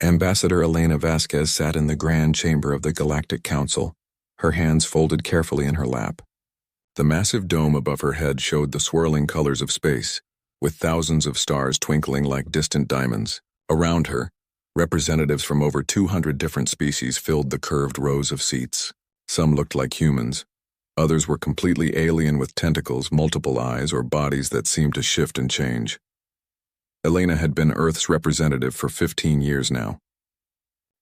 Ambassador Elena Vasquez sat in the grand chamber of the Galactic Council, her hands folded carefully in her lap. The massive dome above her head showed the swirling colors of space, with thousands of stars twinkling like distant diamonds. Around her, representatives from over 200 different species filled the curved rows of seats. Some looked like humans. Others were completely alien with tentacles, multiple eyes, or bodies that seemed to shift and change. Elena had been Earth's representative for 15 years now.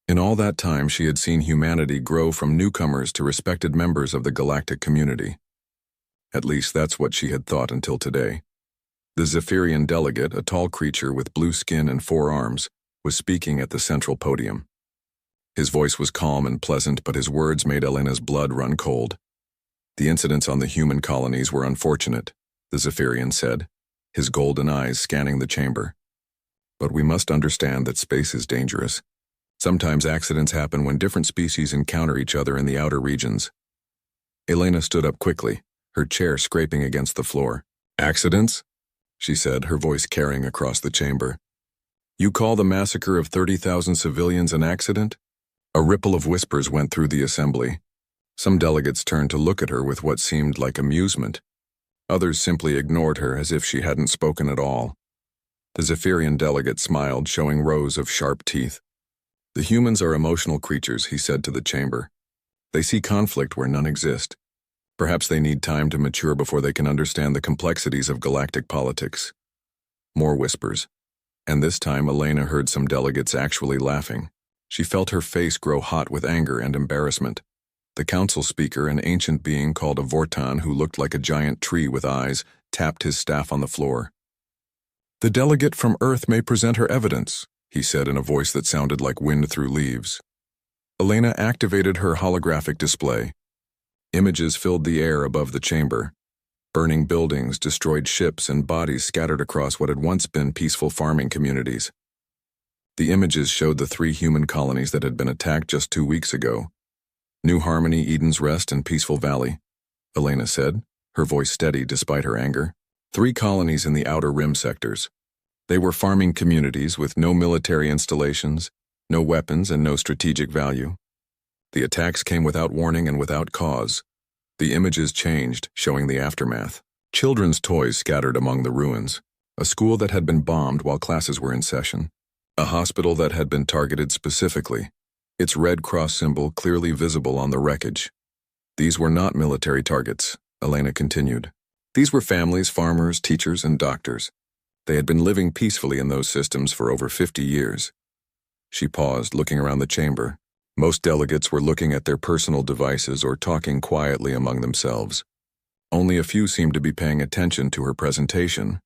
In all that time, she had seen humanity grow from newcomers to respected members of the galactic community. At least that's what she had thought until today. The Zephyrian delegate, a tall creature with blue skin and 4 arms, was speaking at the central podium. His voice was calm and pleasant, but his words made Elena's blood run cold. The incidents on the human colonies were unfortunate, the Zephyrian said, his golden eyes scanning the chamber. But we must understand that space is dangerous. Sometimes accidents happen when different species encounter each other in the outer regions. Elena stood up quickly, her chair scraping against the floor. Accidents? She said, her voice carrying across the chamber. You call the massacre of 30,000 civilians an accident? A ripple of whispers went through the assembly. Some delegates turned to look at her with what seemed like amusement. Others simply ignored her as if she hadn't spoken at all. The Zephyrian delegate smiled, showing rows of sharp teeth. The humans are emotional creatures, he said to the chamber. They see conflict where none exist. Perhaps they need time to mature before they can understand the complexities of galactic politics. More whispers. And this time Elena heard some delegates actually laughing. She felt her face grow hot with anger and embarrassment. The council speaker, an ancient being called a Vortan who looked like a giant tree with eyes, tapped his staff on the floor. The delegate from Earth may present her evidence, he said in a voice that sounded like wind through leaves. Elena activated her holographic display. Images filled the air above the chamber. Burning buildings, destroyed ships, and bodies scattered across what had once been peaceful farming communities. The images showed the 3 human colonies that had been attacked just 2 weeks ago. New Harmony, Eden's Rest, and Peaceful Valley, Elena said, her voice steady despite her anger. 3 colonies in the outer rim sectors. They were farming communities with no military installations, no weapons, and no strategic value. The attacks came without warning and without cause. The images changed, showing the aftermath. Children's toys scattered among the ruins. A school that had been bombed while classes were in session. A hospital that had been targeted specifically. Its Red Cross symbol clearly visible on the wreckage. These were not military targets, Elena continued. These were families, farmers, teachers, and doctors. They had been living peacefully in those systems for over 50 years. She paused, looking around the chamber. Most delegates were looking at their personal devices or talking quietly among themselves. Only a few seemed to be paying attention to her presentation.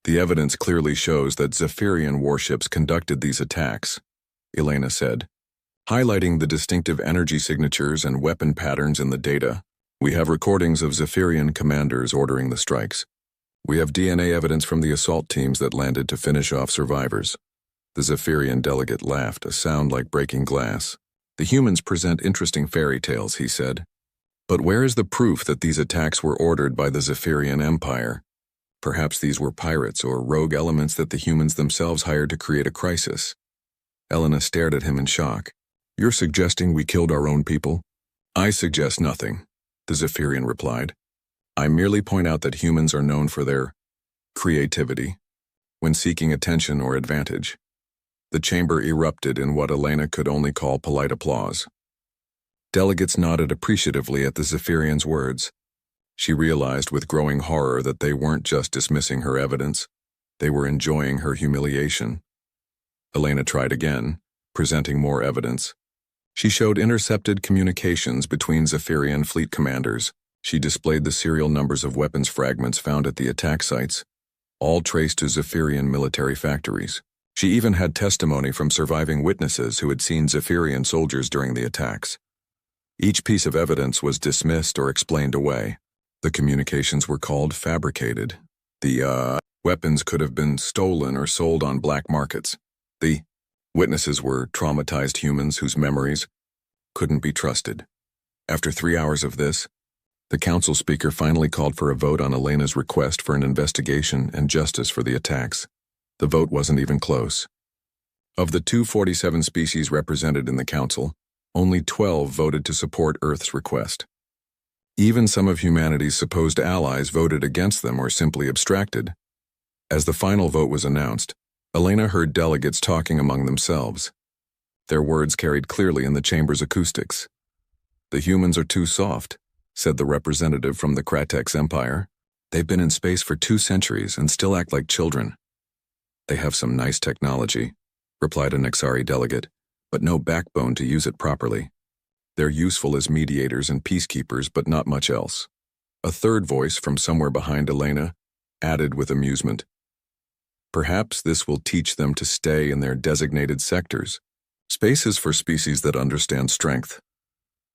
The evidence clearly shows that Zephyrian warships conducted these attacks, Elena said, highlighting the distinctive energy signatures and weapon patterns in the data. We have recordings of Zephyrian commanders ordering the strikes. We have DNA evidence from the assault teams that landed to finish off survivors. The Zephyrian delegate laughed, a sound like breaking glass. The humans present interesting fairy tales, he said. But where is the proof that these attacks were ordered by the Zephyrian Empire? Perhaps these were pirates or rogue elements that the humans themselves hired to create a crisis. Elena stared at him in shock. You're suggesting we killed our own people? I suggest nothing, the Zephyrian replied. I merely point out that humans are known for their creativity when seeking attention or advantage. The chamber erupted in what Elena could only call polite applause. Delegates nodded appreciatively at the Zephyrian's words. She realized with growing horror that they weren't just dismissing her evidence, they were enjoying her humiliation. Elena tried again, presenting more evidence. She showed intercepted communications between Zephyrian fleet commanders. She displayed the serial numbers of weapons fragments found at the attack sites, all traced to Zephyrian military factories. She even had testimony from surviving witnesses who had seen Zephyrian soldiers during the attacks. Each piece of evidence was dismissed or explained away. The communications were called fabricated. The weapons could have been stolen or sold on black markets. The witnesses were traumatized humans whose memories couldn't be trusted. After 3 hours of this, the council speaker finally called for a vote on Elena's request for an investigation and justice for the attacks. The vote wasn't even close. Of the 247 species represented in the Council, only 12 voted to support Earth's request. Even some of humanity's supposed allies voted against them or simply abstracted. As the final vote was announced, Elena heard delegates talking among themselves. Their words carried clearly in the chamber's acoustics. "The humans are too soft," said the representative from the Kratex Empire. "They've been in space for 2 centuries and still act like children." "They have some nice technology," replied a Nexari delegate, "but no backbone to use it properly. They're useful as mediators and peacekeepers, but not much else." A third voice from somewhere behind Elena added with amusement, "Perhaps this will teach them to stay in their designated sectors. Space is for species that understand strength."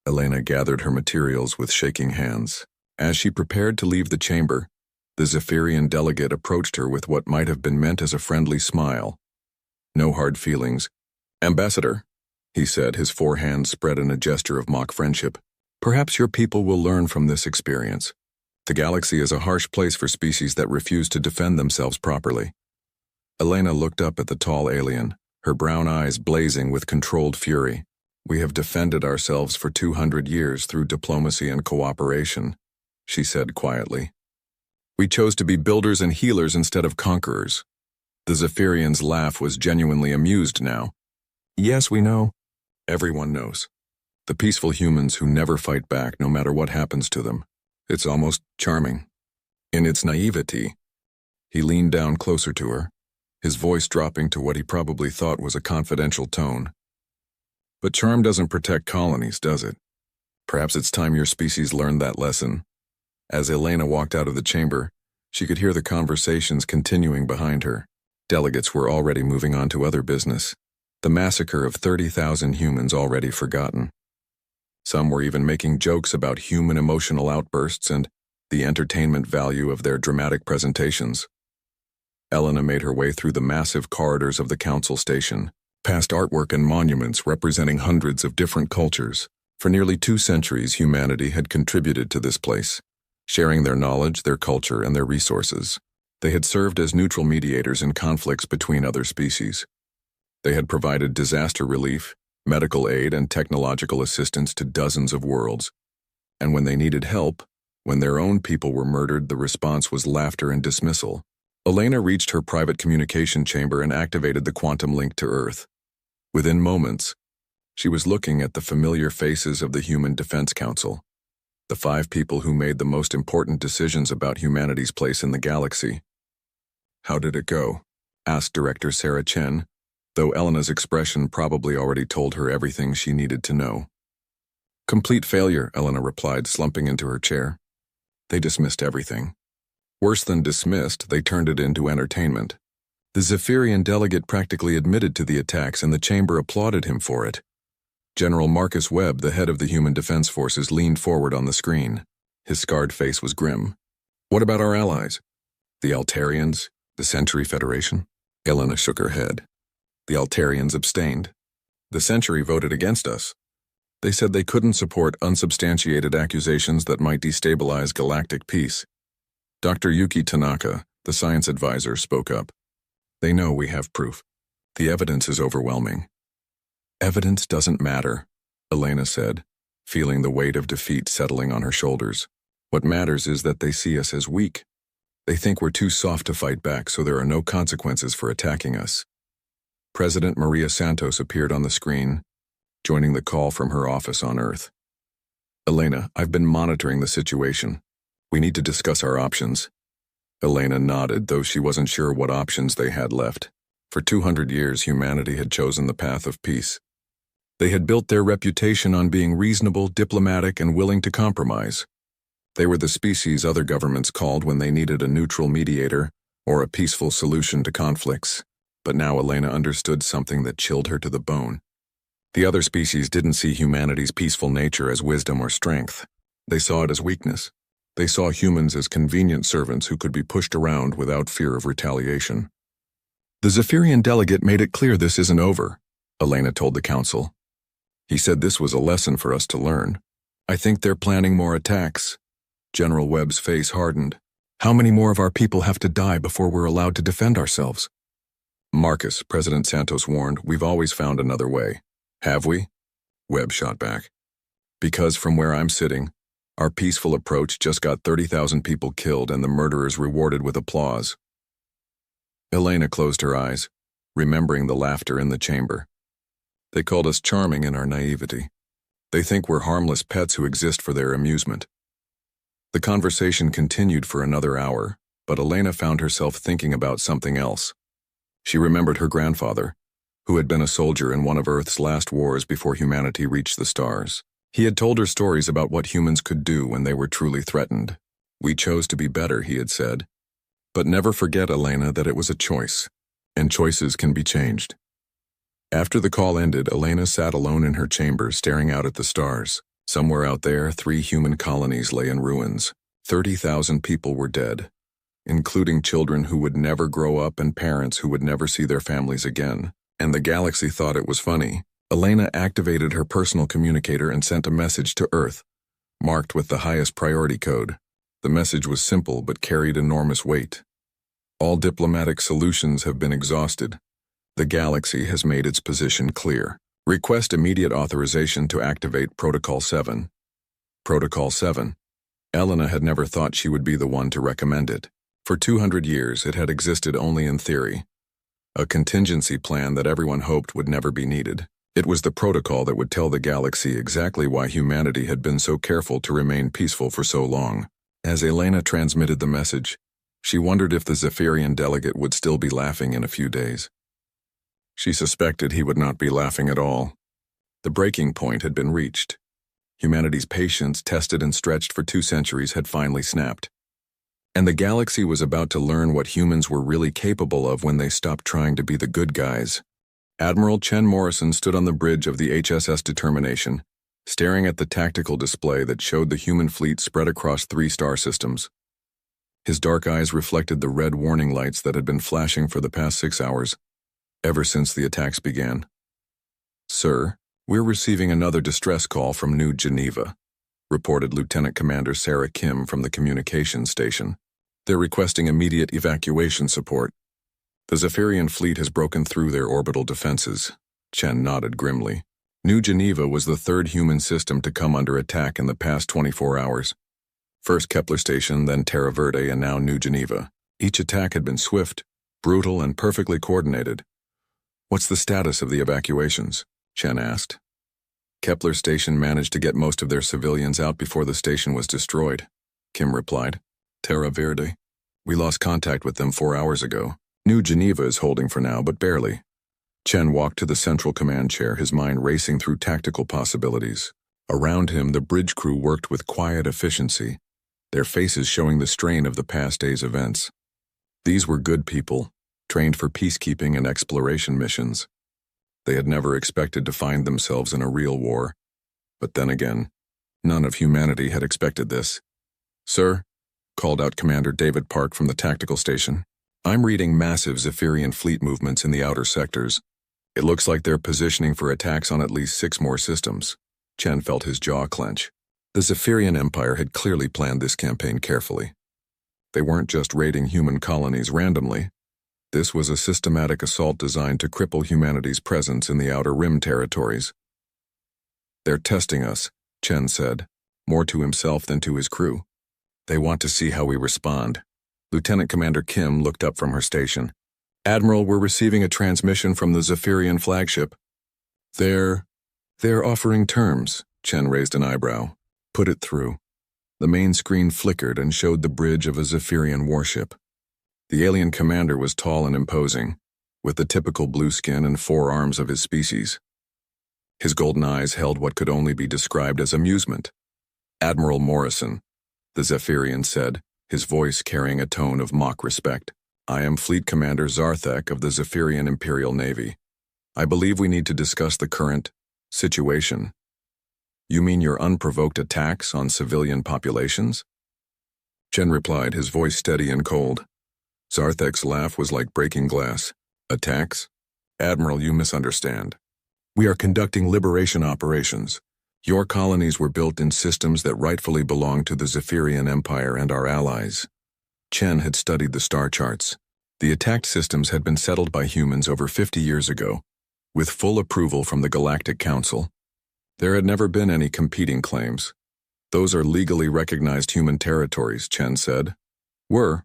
Elena gathered her materials with shaking hands. As she prepared to leave the chamber, the Zephyrian delegate approached her with what might have been meant as a friendly smile. No hard feelings. "Ambassador," he said, his 4 hands spread in a gesture of mock friendship, "perhaps your people will learn from this experience. The galaxy is a harsh place for species that refuse to defend themselves properly." Elena looked up at the tall alien, her brown eyes blazing with controlled fury. "We have defended ourselves for 200 years through diplomacy and cooperation," she said quietly. "We chose to be builders and healers instead of conquerors." The Zephyrian's laugh was genuinely amused now. "Yes, we know. Everyone knows. The peaceful humans who never fight back no matter what happens to them. It's almost charming. In its naivety." He leaned down closer to her, his voice dropping to what he probably thought was a confidential tone. "But charm doesn't protect colonies, does it? Perhaps it's time your species learned that lesson." As Elena walked out of the chamber, she could hear the conversations continuing behind her. Delegates were already moving on to other business. The massacre of 30,000 humans already forgotten. Some were even making jokes about human emotional outbursts and the entertainment value of their dramatic presentations. Elena made her way through the massive corridors of the council station, past artwork and monuments representing hundreds of different cultures. For nearly 2 centuries, humanity had contributed to this place, sharing their knowledge, their culture, and their resources. They had served as neutral mediators in conflicts between other species. They had provided disaster relief, medical aid, and technological assistance to dozens of worlds. And when they needed help, when their own people were murdered, the response was laughter and dismissal. Elena reached her private communication chamber and activated the quantum link to Earth. Within moments, she was looking at the familiar faces of the Human Defense Council, the 5 people who made the most important decisions about humanity's place in the galaxy. "How did it go?" asked Director Sarah Chen, though Elena's expression probably already told her everything she needed to know. "Complete failure," Elena replied, slumping into her chair. "They dismissed everything. Worse than dismissed, they turned it into entertainment." The Zephyrian delegate practically admitted to the attacks, and the chamber applauded him for it. General Marcus Webb, the head of the Human Defense Forces, leaned forward on the screen. His scarred face was grim. "What about our allies? The Altarians? The Century Federation?" Elena shook her head. "The Altarians abstained. The Century voted against us. They said they couldn't support unsubstantiated accusations that might destabilize galactic peace." Dr. Yuki Tanaka, the science advisor, spoke up. "They know we have proof. The evidence is overwhelming." "Evidence doesn't matter," Elena said, feeling the weight of defeat settling on her shoulders. "What matters is that they see us as weak. They think we're too soft to fight back, so there are no consequences for attacking us." President Maria Santos appeared on the screen, joining the call from her office on Earth. "Elena, I've been monitoring the situation. We need to discuss our options." Elena nodded, though she wasn't sure what options they had left. For 200 years, humanity had chosen the path of peace. They had built their reputation on being reasonable, diplomatic, and willing to compromise. They were the species other governments called when they needed a neutral mediator or a peaceful solution to conflicts. But now Elena understood something that chilled her to the bone. The other species didn't see humanity's peaceful nature as wisdom or strength. They saw it as weakness. They saw humans as convenient servants who could be pushed around without fear of retaliation. "The Zephyrian delegate made it clear this isn't over," Elena told the council. "He said this was a lesson for us to learn. I think they're planning more attacks." General Webb's face hardened. "How many more of our people have to die before we're allowed to defend ourselves?" Marcus, President Santos warned, we've always found another way. Have we? Webb shot back. Because from where I'm sitting, our peaceful approach just got 30,000 people killed and the murderers rewarded with applause. Elena closed her eyes, remembering the laughter in the chamber. They called us charming in our naivety. They think we're harmless pets who exist for their amusement. The conversation continued for another hour, but Elena found herself thinking about something else. She remembered her grandfather, who had been a soldier in one of Earth's last wars before humanity reached the stars. He had told her stories about what humans could do when they were truly threatened. We chose to be better, he had said. But never forget, Elena, that it was a choice, and choices can be changed. After the call ended, Elena sat alone in her chamber staring out at the stars. Somewhere out there, 3 human colonies lay in ruins. 30,000 people were dead, including children who would never grow up and parents who would never see their families again. And the galaxy thought it was funny. Elena activated her personal communicator and sent a message to Earth, marked with the highest priority code. The message was simple but carried enormous weight. All diplomatic solutions have been exhausted. The galaxy has made its position clear. Request immediate authorization to activate Protocol 7. Protocol 7. Elena had never thought she would be the one to recommend it. For 200 years, it had existed only in theory. A contingency plan that everyone hoped would never be needed. It was the protocol that would tell the galaxy exactly why humanity had been so careful to remain peaceful for so long. As Elena transmitted the message, she wondered if the Zephyrian delegate would still be laughing in a few days. She suspected he would not be laughing at all. The breaking point had been reached. Humanity's patience, tested and stretched for 2 centuries, had finally snapped. And the galaxy was about to learn what humans were really capable of when they stopped trying to be the good guys. Admiral Chen Morrison stood on the bridge of the HSS Determination, staring at the tactical display that showed the human fleet spread across 3 star systems. His dark eyes reflected the red warning lights that had been flashing for the past 6 hours, ever since the attacks began. Sir, we're receiving another distress call from New Geneva, reported Lieutenant Commander Sarah Kim from the communications station. They're requesting immediate evacuation support. The Zephyrian fleet has broken through their orbital defenses. Chen nodded grimly. New Geneva was the 3rd human system to come under attack in the past 24 hours. First Kepler Station, then Terra Verde, and now New Geneva. Each attack had been swift, brutal, and perfectly coordinated. What's the status of the evacuations? Chen asked. Kepler Station managed to get most of their civilians out before the station was destroyed, Kim replied. Terra Verde. We lost contact with them 4 hours ago. New Geneva is holding for now, but barely. Chen walked to the central command chair, his mind racing through tactical possibilities. Around him, the bridge crew worked with quiet efficiency, their faces showing the strain of the past day's events. These were good people, trained for peacekeeping and exploration missions. They had never expected to find themselves in a real war. But then again, none of humanity had expected this. Sir, called out Commander David Park from the tactical station. I'm reading massive Zephyrian fleet movements in the outer sectors. It looks like they're positioning for attacks on at least 6 more systems. Chen felt his jaw clench. The Zephyrian Empire had clearly planned this campaign carefully. They weren't just raiding human colonies randomly. This was a systematic assault designed to cripple humanity's presence in the Outer Rim territories. They're testing us, Chen said, more to himself than to his crew. They want to see how we respond. Lieutenant Commander Kim looked up from her station. Admiral, we're receiving a transmission from the Zephyrian flagship. They're offering terms, Chen raised an eyebrow. Put it through. The main screen flickered and showed the bridge of a Zephyrian warship. The alien commander was tall and imposing, with the typical blue skin and 4 arms of his species. His golden eyes held what could only be described as amusement. Admiral Morrison, the Zephyrian said, his voice carrying a tone of mock respect. I am Fleet Commander Zarthek of the Zephyrian Imperial Navy. I believe we need to discuss the current situation. You mean your unprovoked attacks on civilian populations? Chen replied, his voice steady and cold. Zarthek's laugh was like breaking glass. Attacks? Admiral, you misunderstand. We are conducting liberation operations. Your colonies were built in systems that rightfully belong to the Zephyrian Empire and our allies. Chen had studied the star charts. The attacked systems had been settled by humans over 50 years ago, with full approval from the Galactic Council. There had never been any competing claims. Those are legally recognized human territories, Chen said. Were,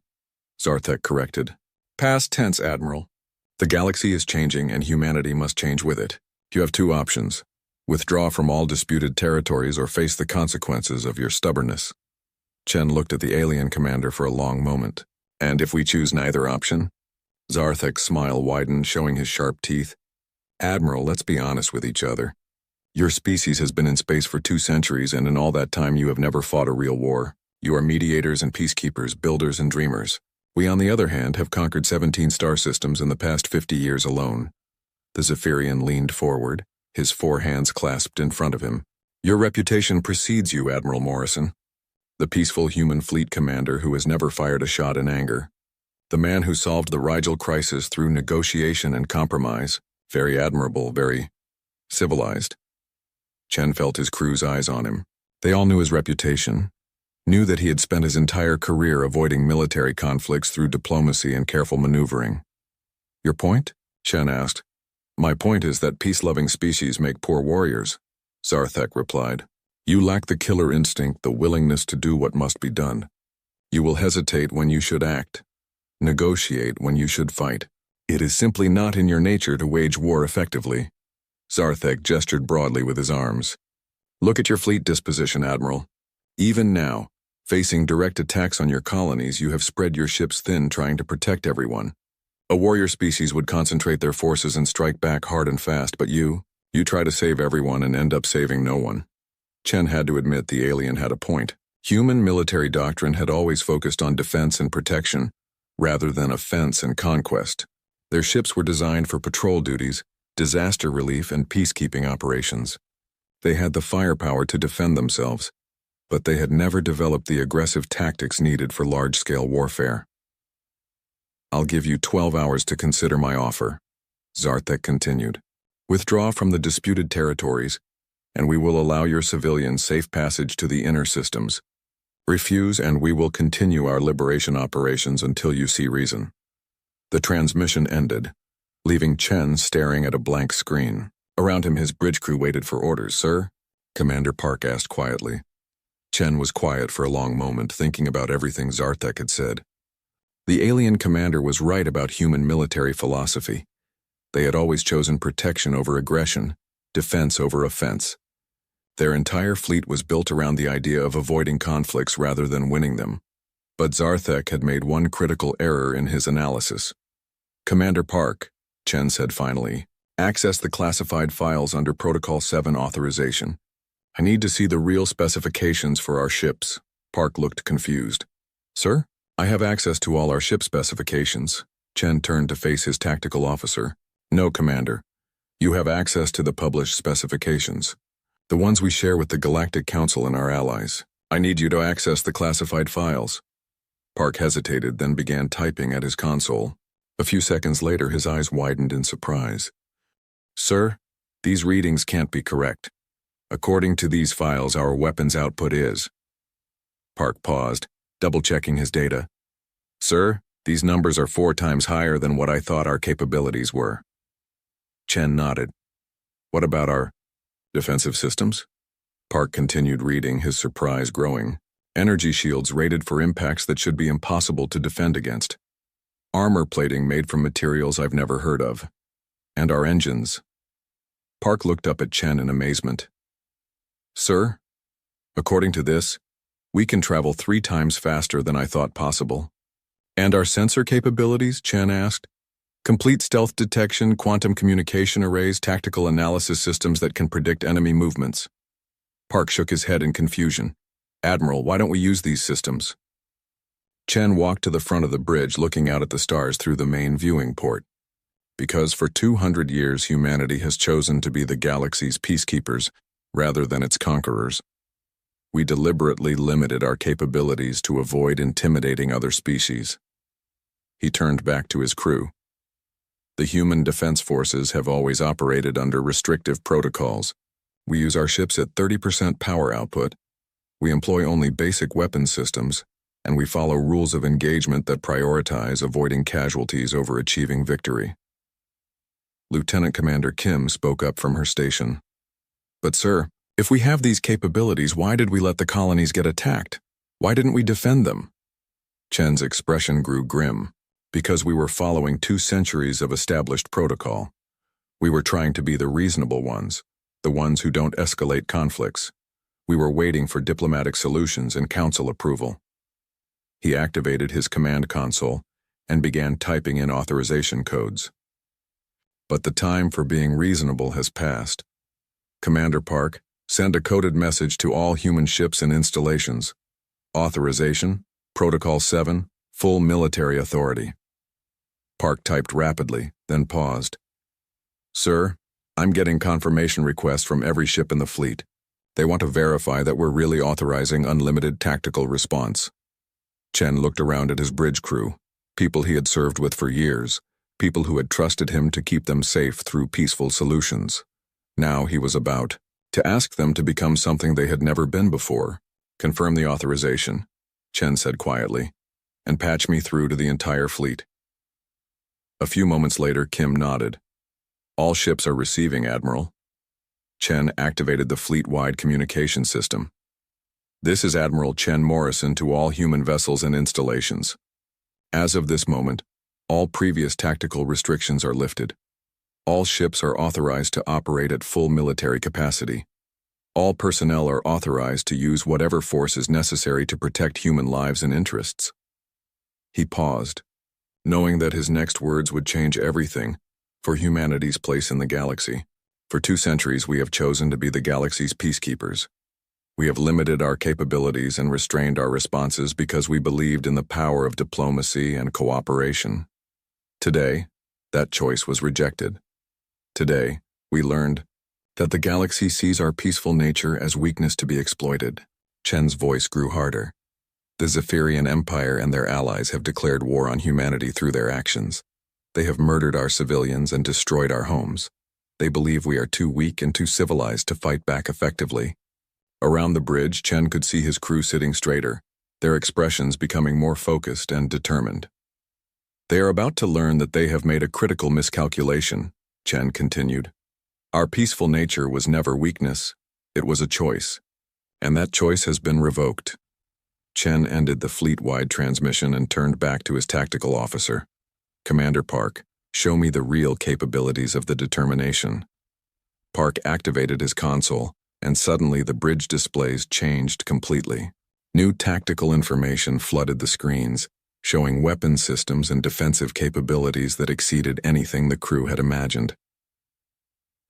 Zarthek corrected. Past tense, Admiral. The galaxy is changing and humanity must change with it. You have two options. Withdraw from all disputed territories or face the consequences of your stubbornness. Chen looked at the alien commander for a long moment. And if we choose neither option? Zarthek's smile widened, showing his sharp teeth. Admiral, let's be honest with each other. Your species has been in space for 2 centuries, and in all that time you have never fought a real war. You are mediators and peacekeepers, builders and dreamers. We, on the other hand, have conquered 17 star systems in the past 50 years alone. The Zephyrian leaned forward, his 4 hands clasped in front of him. Your reputation precedes you, Admiral Morrison. The peaceful human fleet commander who has never fired a shot in anger. The man who solved the Rigel crisis through negotiation and compromise. Very admirable, very civilized. Chen felt his crew's eyes on him. They all knew his reputation, knew that he had spent his entire career avoiding military conflicts through diplomacy and careful maneuvering. Your point? Chen asked. My point is that peace-loving species make poor warriors, Zarthek replied. You lack the killer instinct, the willingness to do what must be done. You will hesitate when you should act, negotiate when you should fight. It is simply not in your nature to wage war effectively. Zarthek gestured broadly with his arms. Look at your fleet disposition, Admiral. Even now, facing direct attacks on your colonies, you have spread your ships thin trying to protect everyone. A warrior species would concentrate their forces and strike back hard and fast, but you try to save everyone and end up saving no one. Chen had to admit the alien had a point. Human military doctrine had always focused on defense and protection, rather than offense and conquest. Their ships were designed for patrol duties, disaster relief, and peacekeeping operations. They had the firepower to defend themselves, but they had never developed the aggressive tactics needed for large-scale warfare. I'll give you 12 hours to consider my offer, Zarthek continued. Withdraw from the disputed territories, and we will allow your civilians safe passage to the inner systems. Refuse, and we will continue our liberation operations until you see reason. The transmission ended, leaving Chen staring at a blank screen. Around him, his bridge crew waited for orders. Sir? Commander Park asked quietly. Chen was quiet for a long moment, thinking about everything Zarthek had said. The alien commander was right about human military philosophy. They had always chosen protection over aggression, defense over offense. Their entire fleet was built around the idea of avoiding conflicts rather than winning them. But Zarthek had made one critical error in his analysis. Commander Park, Chen said finally, access the classified files under Protocol 7 authorization. I need to see the real specifications for our ships. Park looked confused. Sir? I have access to all our ship specifications. Chen turned to face his tactical officer. No, Commander. You have access to the published specifications. The ones we share with the Galactic Council and our allies. I need you to access the classified files. Park hesitated, then began typing at his console. A few seconds later, his eyes widened in surprise. Sir, these readings can't be correct. According to these files, our weapons output is... Park paused, double-checking his data. Sir, these numbers are 4 times higher than what I thought our capabilities were. Chen nodded. What about our defensive systems? Park continued reading, his surprise growing. Energy shields rated for impacts that should be impossible to defend against. Armor plating made from materials I've never heard of. And our engines. Park looked up at Chen in amazement. Sir, according to this, we can travel 3 times faster than I thought possible. And our sensor capabilities? Chen asked. Complete stealth detection, quantum communication arrays, tactical analysis systems that can predict enemy movements. Park shook his head in confusion. Admiral, why don't we use these systems? Chen walked to the front of the bridge, looking out at the stars through the main viewing port. Because for 200 years humanity has chosen to be the galaxy's peacekeepers rather than its conquerors. We deliberately limited our capabilities to avoid intimidating other species. He turned back to his crew. The human defense forces have always operated under restrictive protocols. We use our ships at 30% power output. We employ only basic weapons systems, and we follow rules of engagement that prioritize avoiding casualties over achieving victory. Lieutenant Commander Kim spoke up from her station. But sir, if we have these capabilities, why did we let the colonies get attacked? Why didn't we defend them? Chen's expression grew grim. Because we were following 2 centuries of established protocol. We were trying to be the reasonable ones, the ones who don't escalate conflicts. We were waiting for diplomatic solutions and council approval. He activated his command console and began typing in authorization codes. But the time for being reasonable has passed. Commander Park, send a coded message to all human ships and installations. Authorization, Protocol 7, full military authority. Park typed rapidly, then paused. Sir, I'm getting confirmation requests from every ship in the fleet. They want to verify that we're really authorizing unlimited tactical response. Chen looked around at his bridge crew, people he had served with for years, people who had trusted him to keep them safe through peaceful solutions. Now he was about to ask them to become something they had never been before. Confirm the authorization, Chen said quietly, and patch me through to the entire fleet. A few moments later, Kim nodded. All ships are receiving, Admiral. Chen activated the fleet-wide communication system. This is Admiral Chen Morrison to all human vessels and installations. As of this moment, all previous tactical restrictions are lifted. All ships are authorized to operate at full military capacity. All personnel are authorized to use whatever force is necessary to protect human lives and interests. He paused, knowing that his next words would change everything for humanity's place in the galaxy. For 2 centuries, we have chosen to be the galaxy's peacekeepers. We have limited our capabilities and restrained our responses because we believed in the power of diplomacy and cooperation. Today, that choice was rejected. Today, we learned that the galaxy sees our peaceful nature as weakness to be exploited. Chen's voice grew harder. The Zephyrian Empire and their allies have declared war on humanity through their actions. They have murdered our civilians and destroyed our homes. They believe we are too weak and too civilized to fight back effectively. Around the bridge, Chen could see his crew sitting straighter, their expressions becoming more focused and determined. They are about to learn that they have made a critical miscalculation, Chen continued. Our peaceful nature was never weakness, it was a choice. And that choice has been revoked. Chen ended the fleet-wide transmission and turned back to his tactical officer. Commander Park, show me the real capabilities of the determination. Park activated his console, and suddenly the bridge displays changed completely. New tactical information flooded the screens, showing weapon systems and defensive capabilities that exceeded anything the crew had imagined.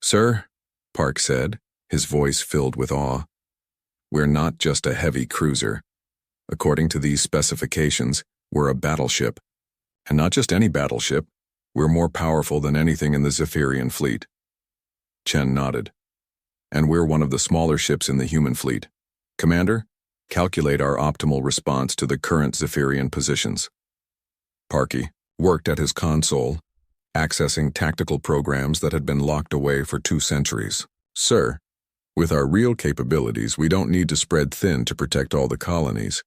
Sir, Park said, his voice filled with awe. We're not just a heavy cruiser. According to these specifications, we're a battleship. And not just any battleship, we're more powerful than anything in the Zephyrian fleet. Chen nodded. And we're one of the smaller ships in the human fleet. Commander, calculate our optimal response to the current Zephyrian positions. Parky worked at his console, accessing tactical programs that had been locked away for 2 centuries. Sir, with our real capabilities, we don't need to spread thin to protect all the colonies.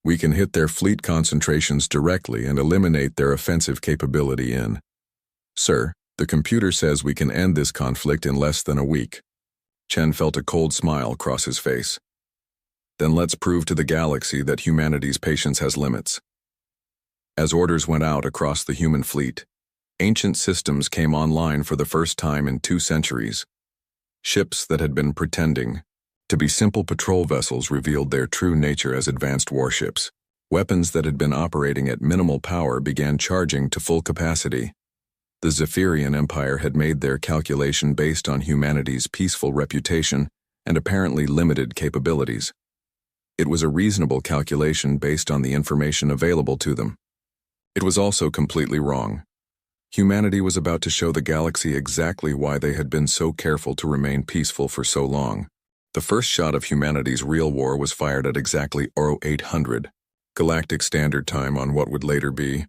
We can hit their fleet concentrations directly and eliminate their offensive capability in. Sir, the computer says we can end this conflict in less than a week. Chen felt a cold smile cross his face. Then let's prove to the galaxy that humanity's patience has limits. As orders went out across the human fleet, ancient systems came online for the first time in 2 centuries. Ships that had been pretending to be simple patrol vessels revealed their true nature as advanced warships. Weapons that had been operating at minimal power began charging to full capacity. The Zephyrian Empire had made their calculation based on humanity's peaceful reputation and apparently limited capabilities. It was a reasonable calculation based on the information available to them. It was also completely wrong. Humanity was about to show the galaxy exactly why they had been so careful to remain peaceful for so long. The first shot of humanity's real war was fired at exactly 0800, Galactic Standard Time on what would later be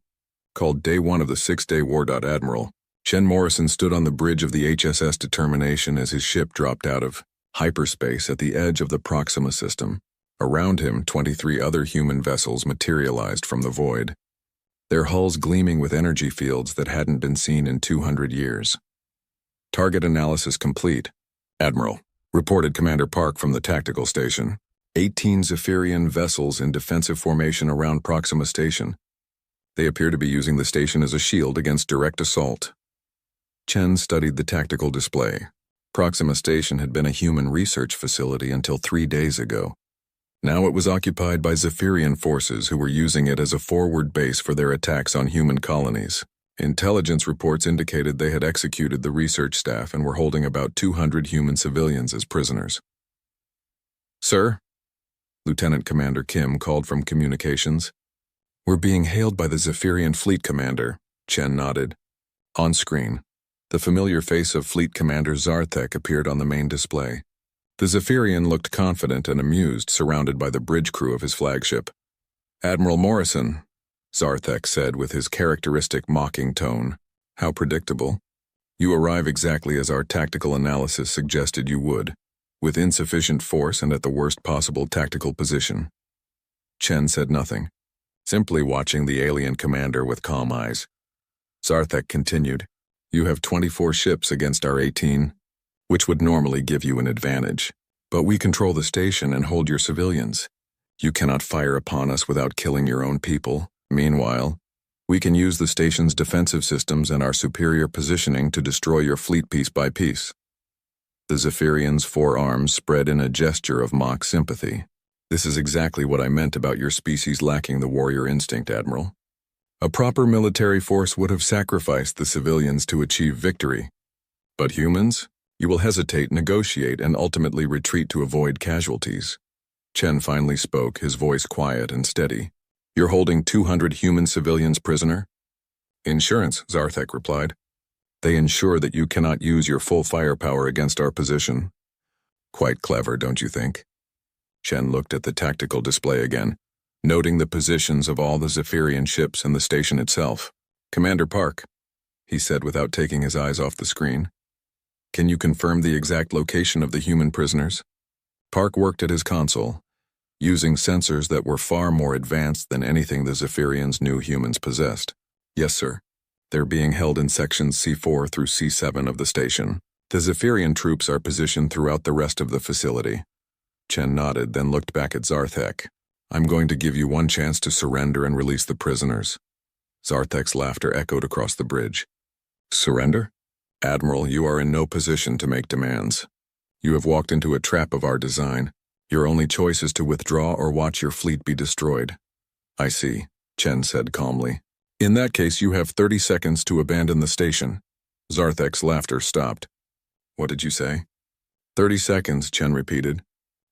called Day 1 of the 6-Day War. Admiral Chen Morrison stood on the bridge of the HSS Determination as his ship dropped out of hyperspace at the edge of the Proxima system. Around him, 23 other human vessels materialized from the void, their hulls gleaming with energy fields that hadn't been seen in 200 years. Target analysis complete, Admiral, reported Commander Park from the tactical station. 18 Zephyrian vessels in defensive formation around Proxima Station. They appear to be using the station as a shield against direct assault. Chen studied the tactical display. Proxima Station had been a human research facility until 3 days ago. Now it was occupied by Zephyrian forces who were using it as a forward base for their attacks on human colonies. Intelligence reports indicated they had executed the research staff and were holding about 200 human civilians as prisoners. Sir? Lieutenant Commander Kim called from communications. We're being hailed by the Zephyrian Fleet Commander, Chen nodded. On screen, the familiar face of Fleet Commander Zarthek appeared on the main display. The Zephyrian looked confident and amused, surrounded by the bridge crew of his flagship. Admiral Morrison, Zarthek said with his characteristic mocking tone. How predictable. You arrive exactly as our tactical analysis suggested you would, with insufficient force and at the worst possible tactical position. Chen said nothing, simply watching the alien commander with calm eyes. Zarthek continued, You have 24 ships against our 18, which would normally give you an advantage. But we control the station and hold your civilians. You cannot fire upon us without killing your own people. Meanwhile, we can use the station's defensive systems and our superior positioning to destroy your fleet piece by piece. The Zephyrian's forearms spread in a gesture of mock sympathy. This is exactly what I meant about your species lacking the warrior instinct, Admiral. A proper military force would have sacrificed the civilians to achieve victory. But humans? You will hesitate, negotiate, and ultimately retreat to avoid casualties. Chen finally spoke, his voice quiet and steady. You're holding 200 human civilians prisoner? Insurance, Zarthek replied. They ensure that you cannot use your full firepower against our position. Quite clever, don't you think? Chen looked at the tactical display again, noting the positions of all the Zephyrian ships and the station itself. Commander Park, he said without taking his eyes off the screen. Can you confirm the exact location of the human prisoners? Park worked at his console, using sensors that were far more advanced than anything the Zephyrians knew humans possessed. Yes, sir. They're being held in sections C4 through C7 of the station. The Zephyrian troops are positioned throughout the rest of the facility. Chen nodded, then looked back at Zarthek. I'm going to give you one chance to surrender and release the prisoners. Zarthek's laughter echoed across the bridge. Surrender? Admiral, you are in no position to make demands. You have walked into a trap of our design. Your only choice is to withdraw or watch your fleet be destroyed. I see, Chen said calmly. In that case, you have 30 seconds to abandon the station. Zarthek's laughter stopped. What did you say? 30 seconds, Chen repeated.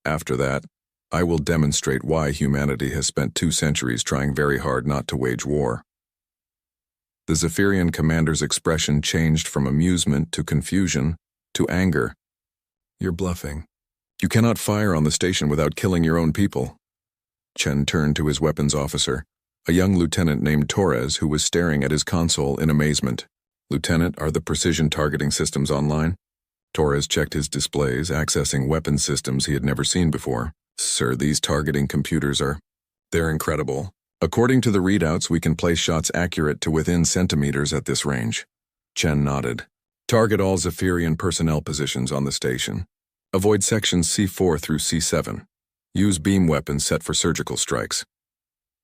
After that, I will demonstrate why humanity has spent 2 centuries trying very hard not to wage war. The Zephyrian commander's expression changed from amusement to confusion to anger. You're bluffing. You cannot fire on the station without killing your own people. Chen turned to his weapons officer, a young lieutenant named Torres who was staring at his console in amazement. Lieutenant, are the precision targeting systems online? Torres checked his displays, accessing weapon systems he had never seen before. Sir, these targeting computers they're incredible. According to the readouts, we can place shots accurate to within centimeters at this range. Chen nodded. Target all Zephyrian personnel positions on the station. Avoid sections C4 through C7. Use beam weapons set for surgical strikes.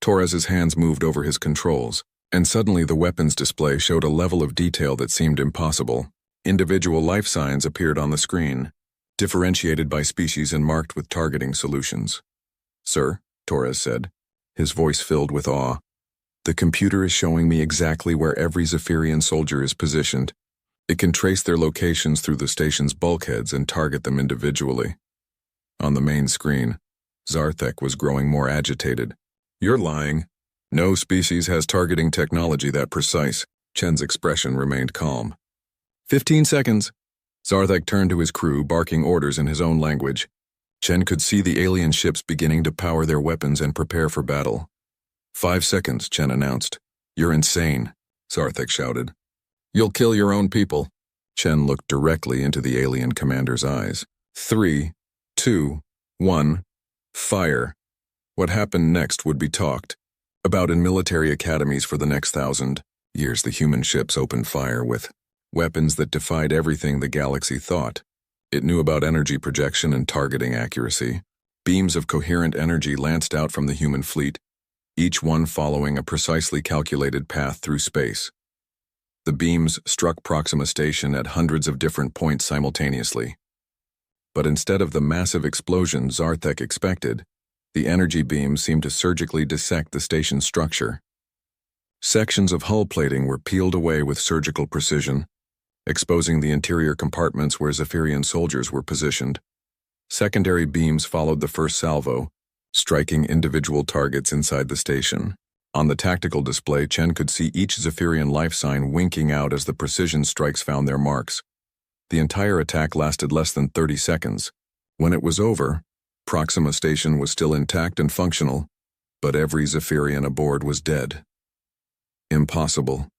Torres's hands moved over his controls, and suddenly the weapons display showed a level of detail that seemed impossible. Individual life signs appeared on the screen, differentiated by species and marked with targeting solutions. Sir, Torres said, his voice filled with awe. The computer is showing me exactly where every Zephyrian soldier is positioned. It can trace their locations through the station's bulkheads and target them individually. On the main screen, Zarthek was growing more agitated. You're lying. No species has targeting technology that precise. Chen's expression remained calm. 15 seconds. Zarthek turned to his crew, barking orders in his own language. Chen could see the alien ships beginning to power their weapons and prepare for battle. 5 seconds, Chen announced. You're insane, Zarthek shouted. You'll kill your own people. Chen looked directly into the alien commander's eyes. 3, 2, 1, Fire. What happened next would be talked about in military academies for the next 1,000 years. The human ships opened fire with weapons that defied everything the galaxy thought. It knew about energy projection and targeting accuracy. Beams of coherent energy lanced out from the human fleet, each one following a precisely calculated path through space. The beams struck Proxima Station at hundreds of different points simultaneously. But instead of the massive explosion Zarthek expected, the energy beams seemed to surgically dissect the station's structure. Sections of hull plating were peeled away with surgical precision, exposing the interior compartments where Zephyrian soldiers were positioned. Secondary beams followed the first salvo, striking individual targets inside the station. On the tactical display, Chen could see each Zephyrian life sign winking out as the precision strikes found their marks. The entire attack lasted less than 30 seconds. When it was over, Proxima Station was still intact and functional, but every Zephyrian aboard was dead. Impossible,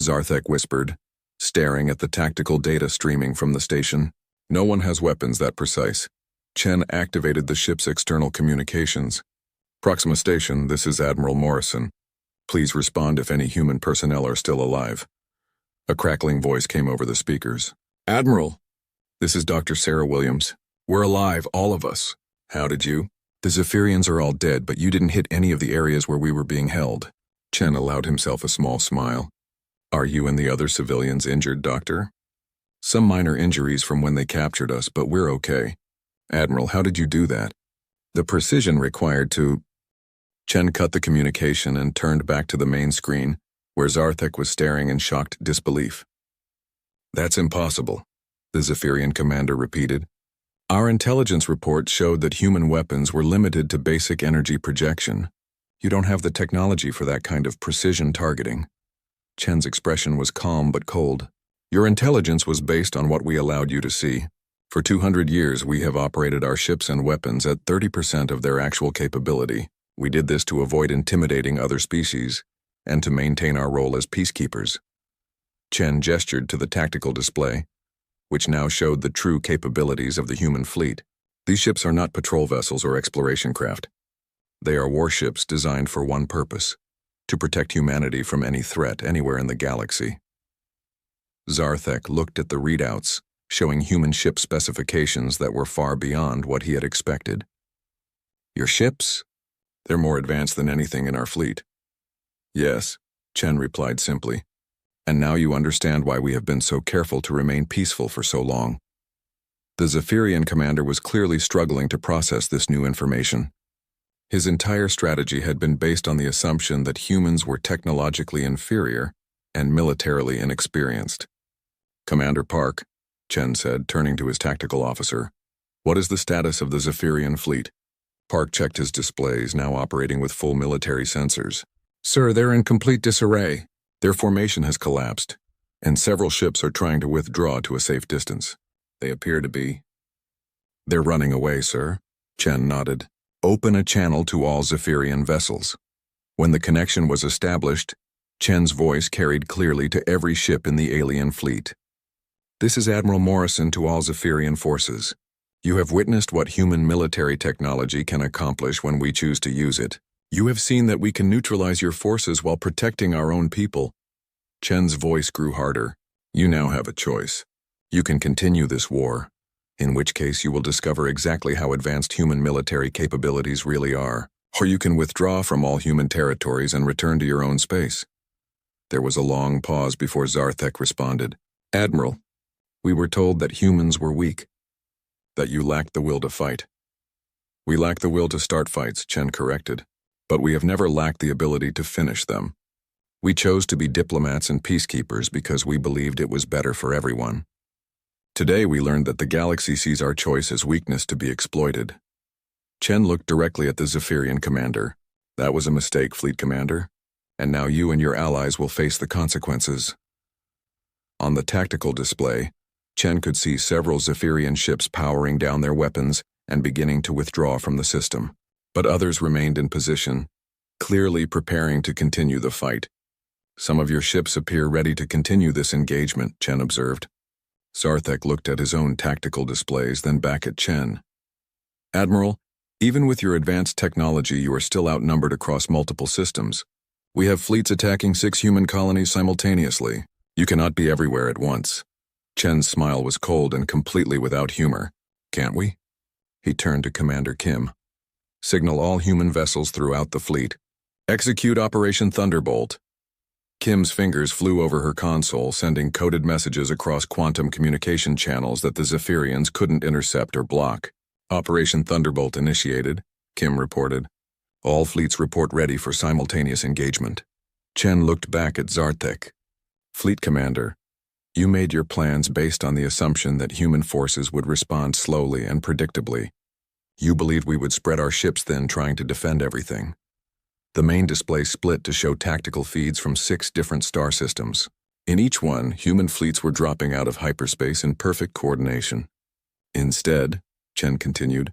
Zarthek whispered, staring at the tactical data streaming from the station. No one has weapons that precise. Chen activated the ship's external communications. Proxima Station, this is Admiral Morrison. Please respond if any human personnel are still alive. A crackling voice came over the speakers. Admiral, this is Dr. Sarah Williams. We're alive, all of us. How did you? The Zephyrians are all dead, but you didn't hit any of the areas where we were being held. Chen allowed himself a small smile. Are you and the other civilians injured, Doctor? Some minor injuries from when they captured us, but we're okay. Admiral, how did you do that? The precision required to... Chen cut the communication and turned back to the main screen, where Zarthek was staring in shocked disbelief. That's impossible, the Zephyrian commander repeated. Our intelligence report showed that human weapons were limited to basic energy projection. You don't have the technology for that kind of precision targeting. Chen's expression was calm but cold. Your intelligence was based on what we allowed you to see. For 200 years, we have operated our ships and weapons at 30% of their actual capability. We did this to avoid intimidating other species and to maintain our role as peacekeepers. Chen gestured to the tactical display, which now showed the true capabilities of the human fleet. These ships are not patrol vessels or exploration craft. They are warships designed for one purpose: to protect humanity from any threat anywhere in the galaxy. Zarthek looked at the readouts, showing human ship specifications that were far beyond what he had expected. Your ships? They're more advanced than anything in our fleet. Yes, Chen replied simply. And now you understand why we have been so careful to remain peaceful for so long. The Zephyrian commander was clearly struggling to process this new information. His entire strategy had been based on the assumption that humans were technologically inferior and militarily inexperienced. Commander Park, Chen said, turning to his tactical officer, what is the status of the Zephyrian fleet? Park checked his displays, now operating with full military sensors. Sir, they're in complete disarray. Their formation has collapsed, and several ships are trying to withdraw to a safe distance. They appear to be. They're running away, sir. Chen nodded. Open a channel to all Zephyrian vessels. When the connection was established, Chen's voice carried clearly to every ship in the alien fleet. This is Admiral Morrison to all Zephyrian forces. You have witnessed what human military technology can accomplish when we choose to use it. You have seen that we can neutralize your forces while protecting our own people. Chen's voice grew harder. You now have a choice. You can continue this war, in which case you will discover exactly how advanced human military capabilities really are, or you can withdraw from all human territories and return to your own space. There was a long pause before Zarthek responded. Admiral, we were told that humans were weak, that you lacked the will to fight. We lack the will to start fights, Chen corrected. But we have never lacked the ability to finish them. We chose to be diplomats and peacekeepers because we believed it was better for everyone. Today we learned that the galaxy sees our choice as weakness to be exploited. Chen looked directly at the Zephyrian commander. That was a mistake, Fleet Commander, and now you and your allies will face the consequences. On the tactical display, Chen could see several Zephyrian ships powering down their weapons and beginning to withdraw from the system. But others remained in position, clearly preparing to continue the fight. Some of your ships appear ready to continue this engagement, Chen observed. Zarthek looked at his own tactical displays, then back at Chen. Admiral, Even with your advanced technology, you are still outnumbered across multiple systems. We have fleets attacking 6 human colonies simultaneously. You cannot be everywhere at once. Chen's smile was cold and completely without humor. Can't we? He turned to Commander Kim. Signal all human vessels throughout the fleet. Execute Operation Thunderbolt. Kim's fingers flew over her console, sending coded messages across quantum communication channels that the Zephyrians couldn't intercept or block. Operation Thunderbolt initiated, Kim reported. All fleets report ready for simultaneous engagement. Chen looked back at Zarthek. Fleet Commander, you made your plans based on the assumption that human forces would respond slowly and predictably. You believed we would spread our ships thin, trying to defend everything. The main display split to show tactical feeds from 6 different star systems. In each one, human fleets were dropping out of hyperspace in perfect coordination. Instead, Chen continued,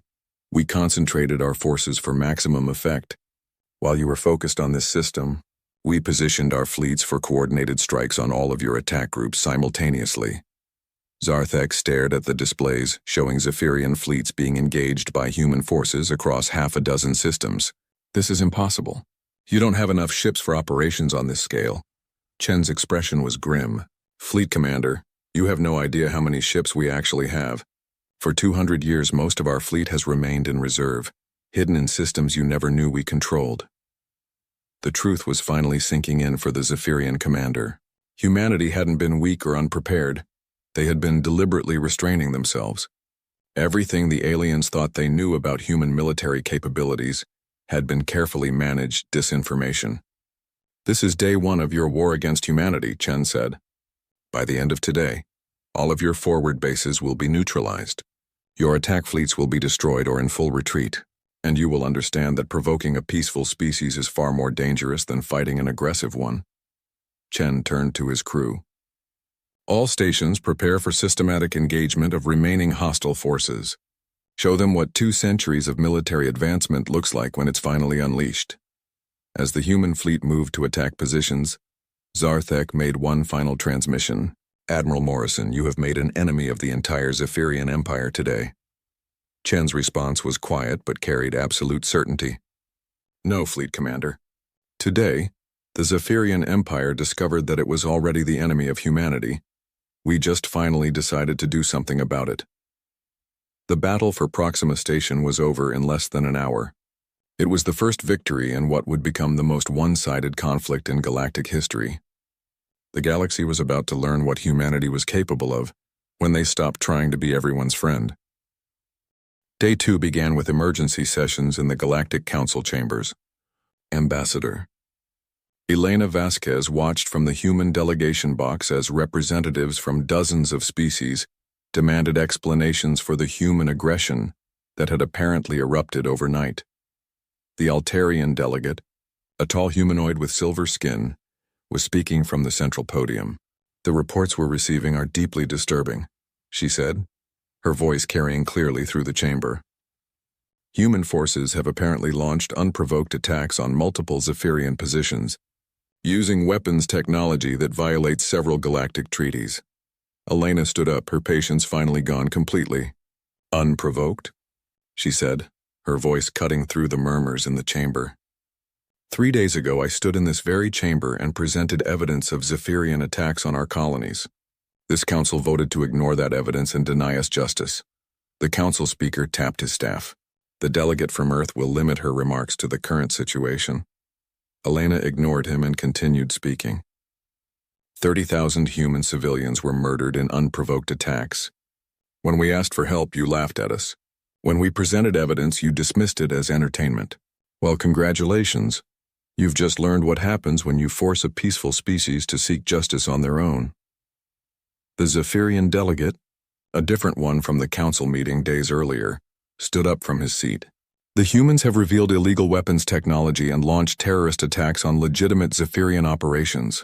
we concentrated our forces for maximum effect. While you were focused on this system, we positioned our fleets for coordinated strikes on all of your attack groups simultaneously. Zarthek stared at the displays showing Zephyrian fleets being engaged by human forces across half a dozen systems. This is impossible. You don't have enough ships for operations on this scale. Chen's expression was grim. Fleet Commander, you have no idea how many ships we actually have. For 200 years, most of our fleet has remained in reserve, hidden in systems you never knew we controlled. The truth was finally sinking in for the Zephyrian commander. Humanity hadn't been weak or unprepared. They had been deliberately restraining themselves. Everything the aliens thought they knew about human military capabilities had been carefully managed disinformation. This is day 1 of your war against humanity, Chen said. By the end of today, all of your forward bases will be neutralized. Your attack fleets will be destroyed or in full retreat, and you will understand that provoking a peaceful species is far more dangerous than fighting an aggressive one. Chen turned to his crew. All stations prepare for systematic engagement of remaining hostile forces. Show them what 2 centuries of military advancement looks like when it's finally unleashed. As the human fleet moved to attack positions, Zarthek made one final transmission. Admiral Morrison, you have made an enemy of the entire Zephyrian Empire today. Chen's response was quiet but carried absolute certainty. No, Fleet Commander. Today, the Zephyrian Empire discovered that it was already the enemy of humanity. We just finally decided to do something about it. The battle for Proxima Station was over in less than an hour. It was the first victory in what would become the most one-sided conflict in galactic history. The galaxy was about to learn what humanity was capable of when they stopped trying to be everyone's friend. Day 2 began with emergency sessions in the Galactic Council chambers. Ambassador. Elena Vasquez watched from the human delegation box as representatives from dozens of species demanded explanations for the human aggression that had apparently erupted overnight. The Altarian delegate, a tall humanoid with silver skin, was speaking from the central podium. The reports we're receiving are deeply disturbing, she said, her voice carrying clearly through the chamber. Human forces have apparently launched unprovoked attacks on multiple Zephyrian positions, using weapons technology that violates several galactic treaties. Elena stood up, her patience finally gone completely. Unprovoked? She said, her voice cutting through the murmurs in the chamber. 3 days ago, I stood in this very chamber and presented evidence of Zephyrian attacks on our colonies. This council voted to ignore that evidence and deny us justice. The council speaker tapped his staff. The delegate from Earth will limit her remarks to the current situation. Elena ignored him and continued speaking. 30,000 human civilians were murdered in unprovoked attacks. When we asked for help, you laughed at us. When we presented evidence, you dismissed it as entertainment. Well, congratulations. You've just learned what happens when you force a peaceful species to seek justice on their own. The Zephyrian delegate, a different one from the council meeting days earlier, stood up from his seat. The humans have revealed illegal weapons technology and launched terrorist attacks on legitimate Zephyrian operations.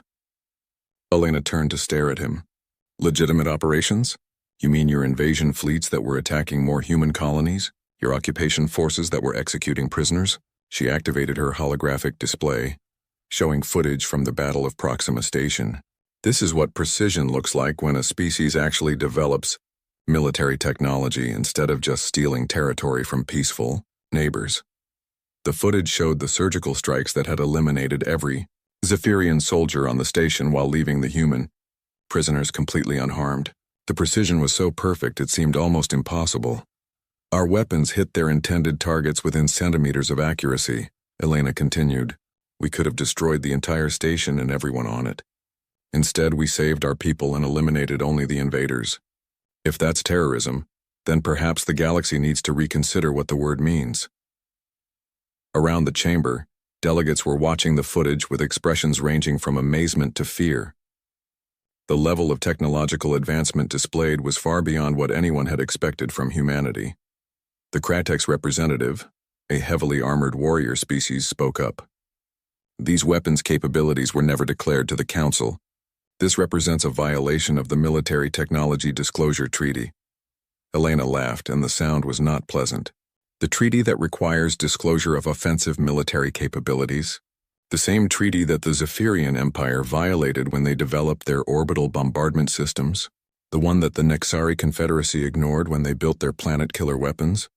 Elena turned to stare at him. Legitimate operations? You mean your invasion fleets that were attacking more human colonies? Your occupation forces that were executing prisoners? She activated her holographic display, showing footage from the Battle of Proxima Station. This is what precision looks like when a species actually develops military technology instead of just stealing territory from peaceful, neighbors. The footage showed the surgical strikes that had eliminated every Zephyrian soldier on the station while leaving the human prisoners completely unharmed. The precision was so perfect it seemed almost impossible. Our weapons hit their intended targets within centimeters of accuracy, Elena continued. We could have destroyed the entire station and everyone on it. Instead, we saved our people and eliminated only the invaders. If that's terrorism, then perhaps the galaxy needs to reconsider what the word means. Around the chamber, delegates were watching the footage with expressions ranging from amazement to fear. The level of technological advancement displayed was far beyond what anyone had expected from humanity. The Kratek's representative, a heavily armored warrior species, spoke up. These weapons capabilities were never declared to the Council. This represents a violation of the Military Technology Disclosure Treaty. Elena laughed, and the sound was not pleasant. The treaty that requires disclosure of offensive military capabilities. The same treaty that the Zephyrian Empire violated when they developed their orbital bombardment systems. The one that the Nexari Confederacy ignored when they built their planet-killer weapons.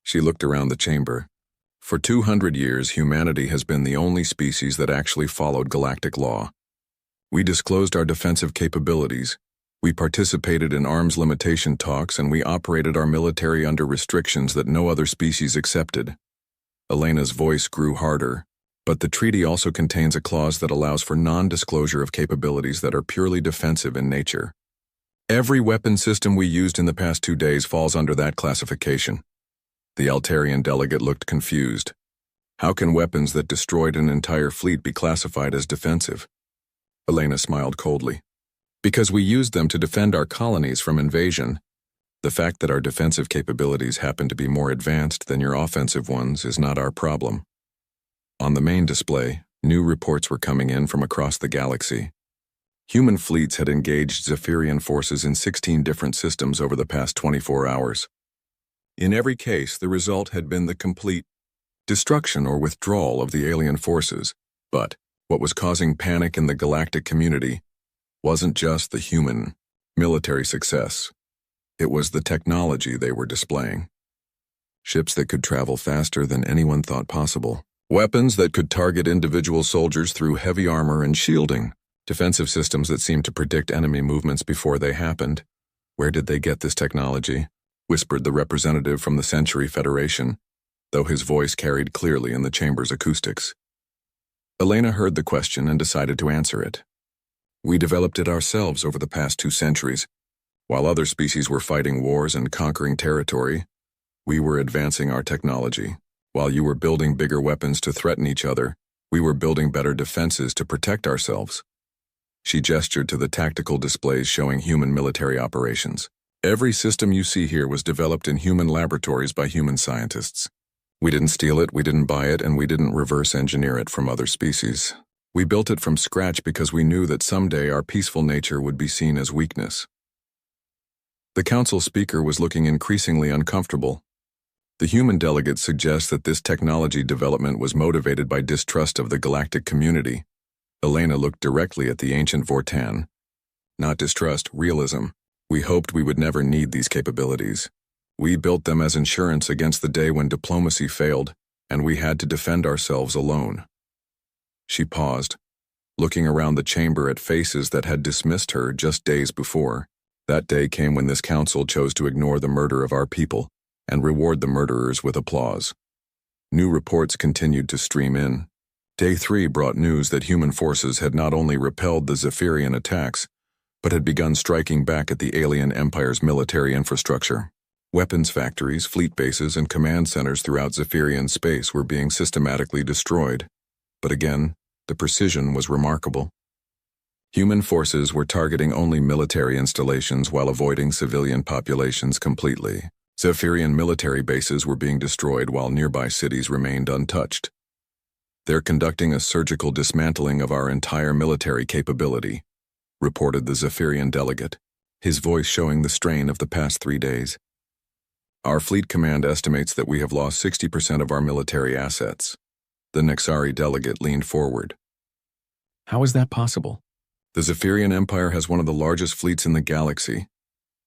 She looked around the chamber. For 200 years, humanity has been the only species that actually followed galactic law. We disclosed our defensive capabilities. We participated in arms limitation talks, and we operated our military under restrictions that no other species accepted. Elena's voice grew harder, but the treaty also contains a clause that allows for non-disclosure of capabilities that are purely defensive in nature. Every weapon system we used in the past 2 days falls under that classification. The Altarian delegate looked confused. How can weapons that destroyed an entire fleet be classified as defensive? Elena smiled coldly. Because we used them to defend our colonies from invasion. The fact that our defensive capabilities happen to be more advanced than your offensive ones is not our problem. On the main display, new reports were coming in from across the galaxy. Human fleets had engaged Zephyrian forces in 16 different systems over the past 24 hours. In every case, the result had been the complete destruction or withdrawal of the alien forces. But what was causing panic in the galactic community wasn't just the human military success. It was the technology they were displaying. Ships that could travel faster than anyone thought possible. Weapons that could target individual soldiers through heavy armor and shielding. Defensive systems that seemed to predict enemy movements before they happened. Where did they get this technology? Whispered the representative from the Century Federation, though his voice carried clearly in the chamber's acoustics. Elena heard the question and decided to answer it. We developed it ourselves over the past 2 centuries. While other species were fighting wars and conquering territory, we were advancing our technology. While you were building bigger weapons to threaten each other, we were building better defenses to protect ourselves. She gestured to the tactical displays showing human military operations. Every system you see here was developed in human laboratories by human scientists. We didn't steal it, we didn't buy it, and we didn't reverse engineer it from other species. We built it from scratch because we knew that someday our peaceful nature would be seen as weakness. The council speaker was looking increasingly uncomfortable. The human delegate suggests that this technology development was motivated by distrust of the galactic community. Elena looked directly at the ancient Vortan. Not distrust, realism. We hoped we would never need these capabilities. We built them as insurance against the day when diplomacy failed, and we had to defend ourselves alone. She paused, looking around the chamber at faces that had dismissed her just days before. That day came when this council chose to ignore the murder of our people and reward the murderers with applause. New reports continued to stream in. Day 3 brought news that human forces had not only repelled the Zephyrian attacks, but had begun striking back at the alien empire's military infrastructure. Weapons factories, fleet bases, and command centers throughout Zephyrian space were being systematically destroyed. But again, the precision was remarkable. Human forces were targeting only military installations while avoiding civilian populations completely. Zephyrian military bases were being destroyed while nearby cities remained untouched. They're conducting a surgical dismantling of our entire military capability, reported the Zephyrian delegate, his voice showing the strain of the past 3 days. Our fleet command estimates that we have lost 60% of our military assets. The Nexari delegate leaned forward. How is that possible? The Zephyrian Empire has one of the largest fleets in the galaxy.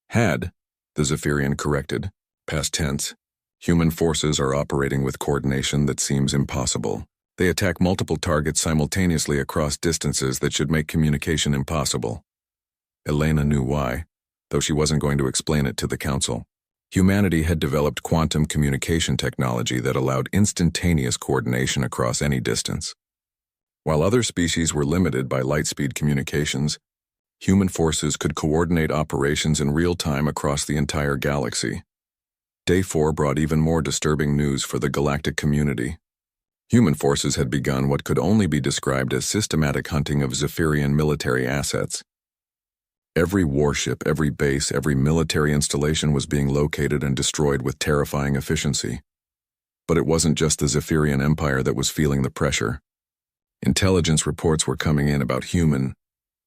Had, the Zephyrian corrected, past tense. Human forces are operating with coordination that seems impossible. They attack multiple targets simultaneously across distances that should make communication impossible. Elena knew why, though she wasn't going to explain it to the council. Humanity had developed quantum communication technology that allowed instantaneous coordination across any distance. While other species were limited by light-speed communications, human forces could coordinate operations in real time across the entire galaxy. Day 4 brought even more disturbing news for the galactic community. Human forces had begun what could only be described as systematic hunting of Zephyrian military assets. Every warship, every base, every military installation was being located and destroyed with terrifying efficiency. But it wasn't just the Zephyrian Empire that was feeling the pressure. Intelligence reports were coming in about human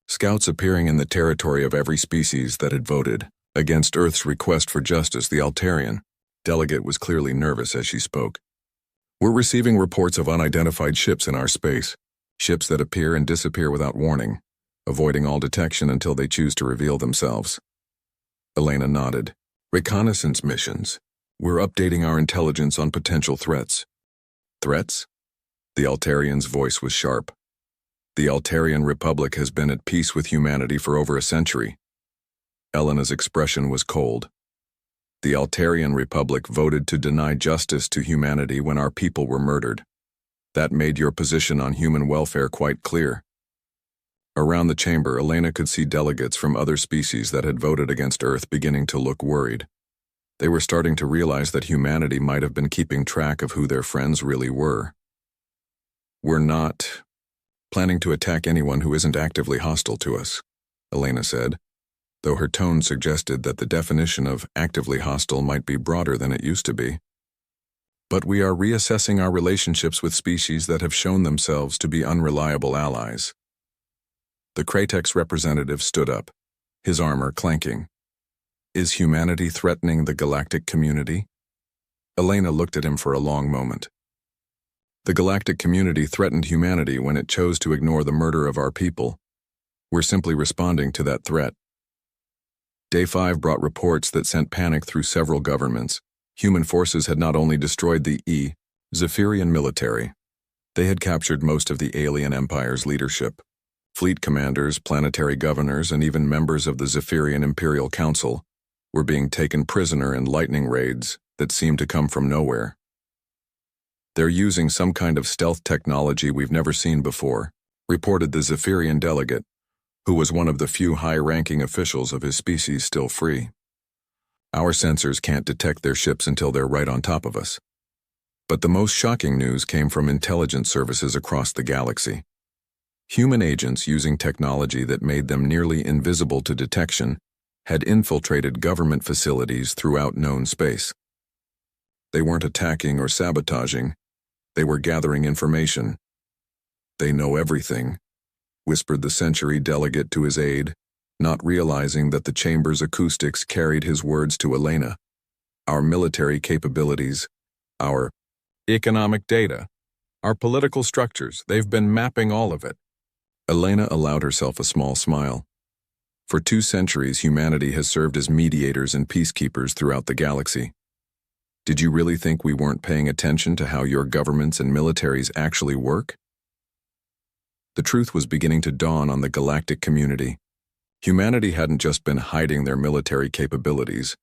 scouts appearing in the territory of every species that had voted against Earth's request for justice. The Altarian delegate was clearly nervous as she spoke. We're receiving reports of unidentified ships in our space, ships that appear and disappear without warning, avoiding all detection until they choose to reveal themselves. Elena nodded. Reconnaissance missions. We're updating our intelligence on potential threats. Threats? The Altarian's voice was sharp. The Altarian Republic has been at peace with humanity for over a century. Elena's expression was cold. The Altarian Republic voted to deny justice to humanity when our people were murdered. That made your position on human welfare quite clear. Around the chamber, Elena could see delegates from other species that had voted against Earth beginning to look worried. They were starting to realize that humanity might have been keeping track of who their friends really were. We're not planning to attack anyone who isn't actively hostile to us, Elena said, though her tone suggested that the definition of actively hostile might be broader than it used to be. But we are reassessing our relationships with species that have shown themselves to be unreliable allies. The Kratex representative stood up, his armor clanking. Is humanity threatening the galactic community? Elena looked at him for a long moment. The galactic community threatened humanity when it chose to ignore the murder of our people. We're simply responding to that threat. Day 5 brought reports that sent panic through several governments. Human forces had not only destroyed the Zephyrian military, they had captured most of the alien empire's leadership. Fleet commanders, planetary governors, and even members of the Zephyrian Imperial Council were being taken prisoner in lightning raids that seemed to come from nowhere. They're using some kind of stealth technology we've never seen before, reported the Zephyrian delegate, who was one of the few high-ranking officials of his species still free. Our sensors can't detect their ships until they're right on top of us. But the most shocking news came from intelligence services across the galaxy. Human agents using technology that made them nearly invisible to detection had infiltrated government facilities throughout known space. They weren't attacking or sabotaging, they were gathering information. They know everything, whispered the Century delegate to his aide, not realizing that the chamber's acoustics carried his words to Elena. Our military capabilities, our economic data, our political structures, they've been mapping all of it. Elena allowed herself a small smile. For 2 centuries, humanity has served as mediators and peacekeepers throughout the galaxy. Did you really think we weren't paying attention to how your governments and militaries actually work? The truth was beginning to dawn on the galactic community. Humanity hadn't just been hiding their military capabilities,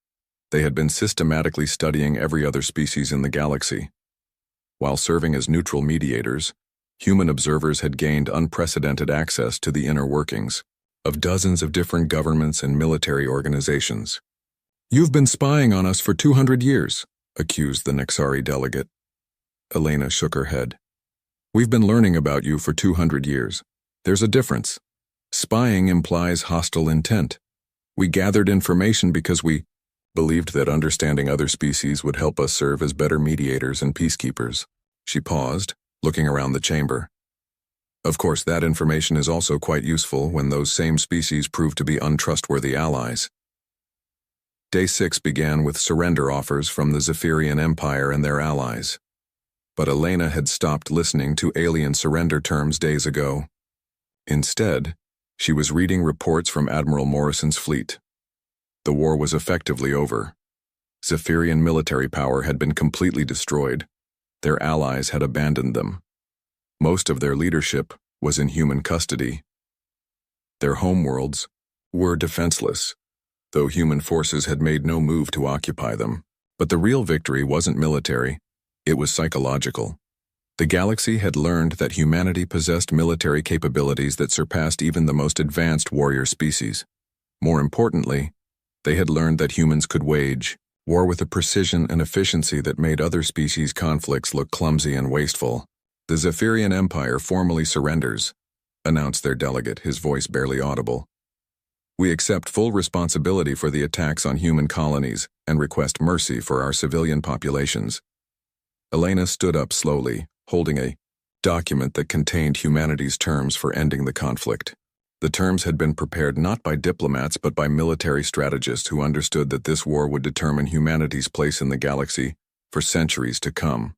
they had been systematically studying every other species in the galaxy. While serving as neutral mediators, human observers had gained unprecedented access to the inner workings of dozens of different governments and military organizations. You've been spying on us for 200 years, accused the Nexari delegate. Elena shook her head. We've been learning about you for 200 years. There's a difference. Spying implies hostile intent. We gathered information because we believed that understanding other species would help us serve as better mediators and peacekeepers. She paused, looking around the chamber. Of course, that information is also quite useful when those same species prove to be untrustworthy allies. Day 6 began with surrender offers from the Zephyrian Empire and their allies. But Elena had stopped listening to alien surrender terms days ago. Instead, she was reading reports from Admiral Morrison's fleet. The war was effectively over. Zephyrian military power had been completely destroyed. Their allies had abandoned them. Most of their leadership was in human custody. Their homeworlds were defenseless, though human forces had made no move to occupy them. But the real victory wasn't military, it was psychological. The galaxy had learned that humanity possessed military capabilities that surpassed even the most advanced warrior species. More importantly, they had learned that humans could wage war with a precision and efficiency that made other species' conflicts look clumsy and wasteful. "The Zephyrian Empire formally surrenders," announced their delegate, his voice barely audible. "We accept full responsibility for the attacks on human colonies and request mercy for our civilian populations." Elena stood up slowly, holding a document that contained humanity's terms for ending the conflict. The terms had been prepared not by diplomats but by military strategists who understood that this war would determine humanity's place in the galaxy for centuries to come.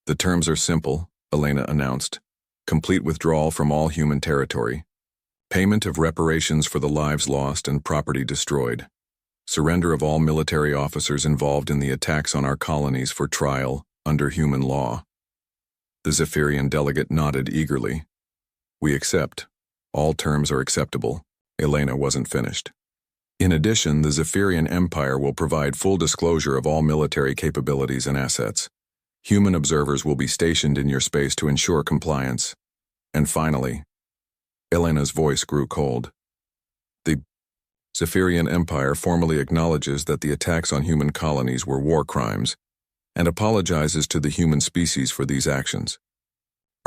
"The terms are simple," Elena announced. "Complete withdrawal from all human territory. Payment of reparations for the lives lost and property destroyed. Surrender of all military officers involved in the attacks on our colonies for trial under human law." The Zephyrian delegate nodded eagerly. "We accept. All terms are acceptable." Elena wasn't finished. "In addition, the Zephyrian Empire will provide full disclosure of all military capabilities and assets. Human observers will be stationed in your space to ensure compliance. And finally," Elena's voice grew cold, "the Zephyrian Empire formally acknowledges that the attacks on human colonies were war crimes and apologizes to the human species for these actions."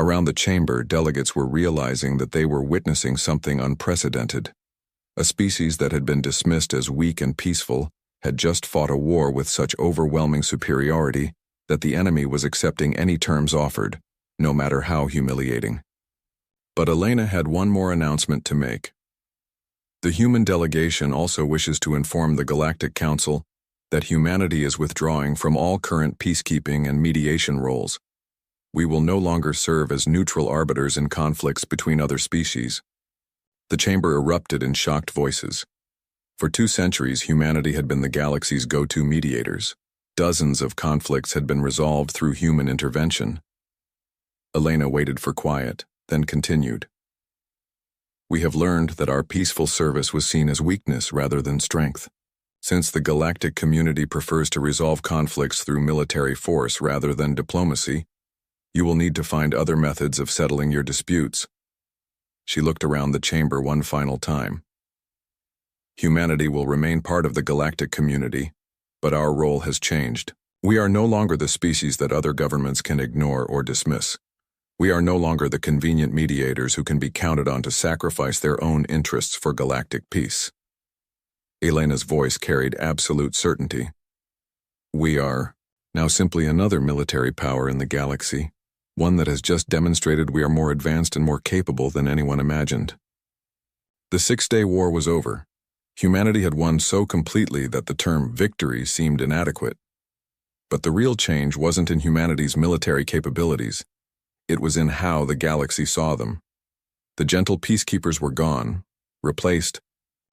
Around the chamber, delegates were realizing that they were witnessing something unprecedented. A species that had been dismissed as weak and peaceful had just fought a war with such overwhelming superiority that the enemy was accepting any terms offered, no matter how humiliating. But Elena had one more announcement to make. "The human delegation also wishes to inform the Galactic Council that humanity is withdrawing from all current peacekeeping and mediation roles. We will no longer serve as neutral arbiters in conflicts between other species." The chamber erupted in shocked voices. For 2 centuries, humanity had been the galaxy's go-to mediators. Dozens of conflicts had been resolved through human intervention. Elena waited for quiet, then continued. "We have learned that our peaceful service was seen as weakness rather than strength. Since the galactic community prefers to resolve conflicts through military force rather than diplomacy, you will need to find other methods of settling your disputes." She looked around the chamber one final time. "Humanity will remain part of the galactic community, but our role has changed. We are no longer the species that other governments can ignore or dismiss. We are no longer the convenient mediators who can be counted on to sacrifice their own interests for galactic peace." Elena's voice carried absolute certainty. "We are now simply another military power in the galaxy, one that has just demonstrated we are more advanced and more capable than anyone imagined." The 6-day war was over. Humanity had won so completely that the term victory seemed inadequate. But the real change wasn't in humanity's military capabilities. It was in how the galaxy saw them. The gentle peacekeepers were gone, replaced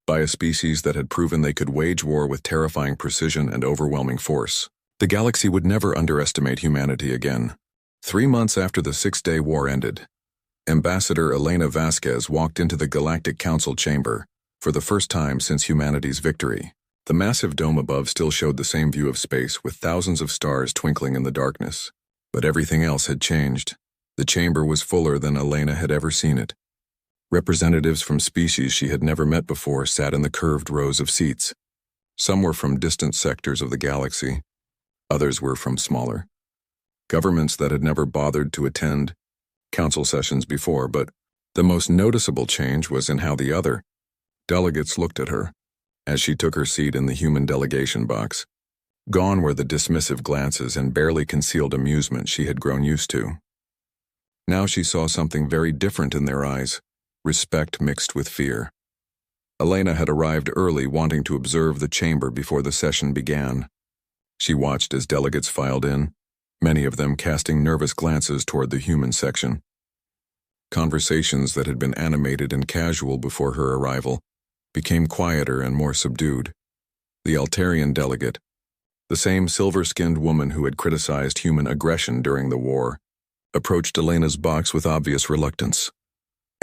by a species that had proven they could wage war with terrifying precision and overwhelming force. The galaxy would never underestimate humanity again. 3 months after the 6-day war ended, Ambassador Elena Vasquez walked into the Galactic Council chamber for the first time since humanity's victory. The massive dome above still showed the same view of space, with thousands of stars twinkling in the darkness. But everything else had changed. The chamber was fuller than Elena had ever seen it. Representatives from species she had never met before sat in the curved rows of seats. Some were from distant sectors of the galaxy. Others were from smaller governments that had never bothered to attend council sessions before, but the most noticeable change was in how the other delegates looked at her as she took her seat in the human delegation box. Gone were the dismissive glances and barely concealed amusement she had grown used to. Now she saw something very different in their eyes, respect mixed with fear. Elena had arrived early, wanting to observe the chamber before the session began. She watched as delegates filed in, many of them casting nervous glances toward the human section. Conversations that had been animated and casual before her arrival became quieter and more subdued. The Altarian delegate, The same silver-skinned woman who had criticized human aggression during the war approached Elena's box with obvious reluctance.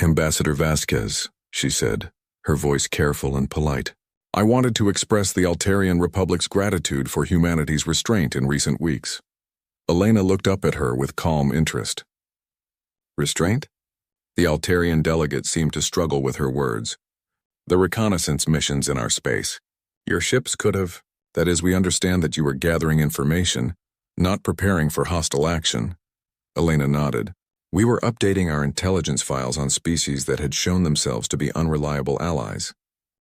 "Ambassador Vasquez," she said, her voice careful and polite. "I wanted to express the Altarian Republic's gratitude for humanity's restraint in recent weeks." Elena looked up at her with calm interest. "Restraint?" The Altarian delegate seemed to struggle with her words. "The reconnaissance missions in our space. Your ships could have. That is, we understand that you were gathering information, not preparing for hostile action." Elena nodded. "We were updating our intelligence files on species that had shown themselves to be unreliable allies.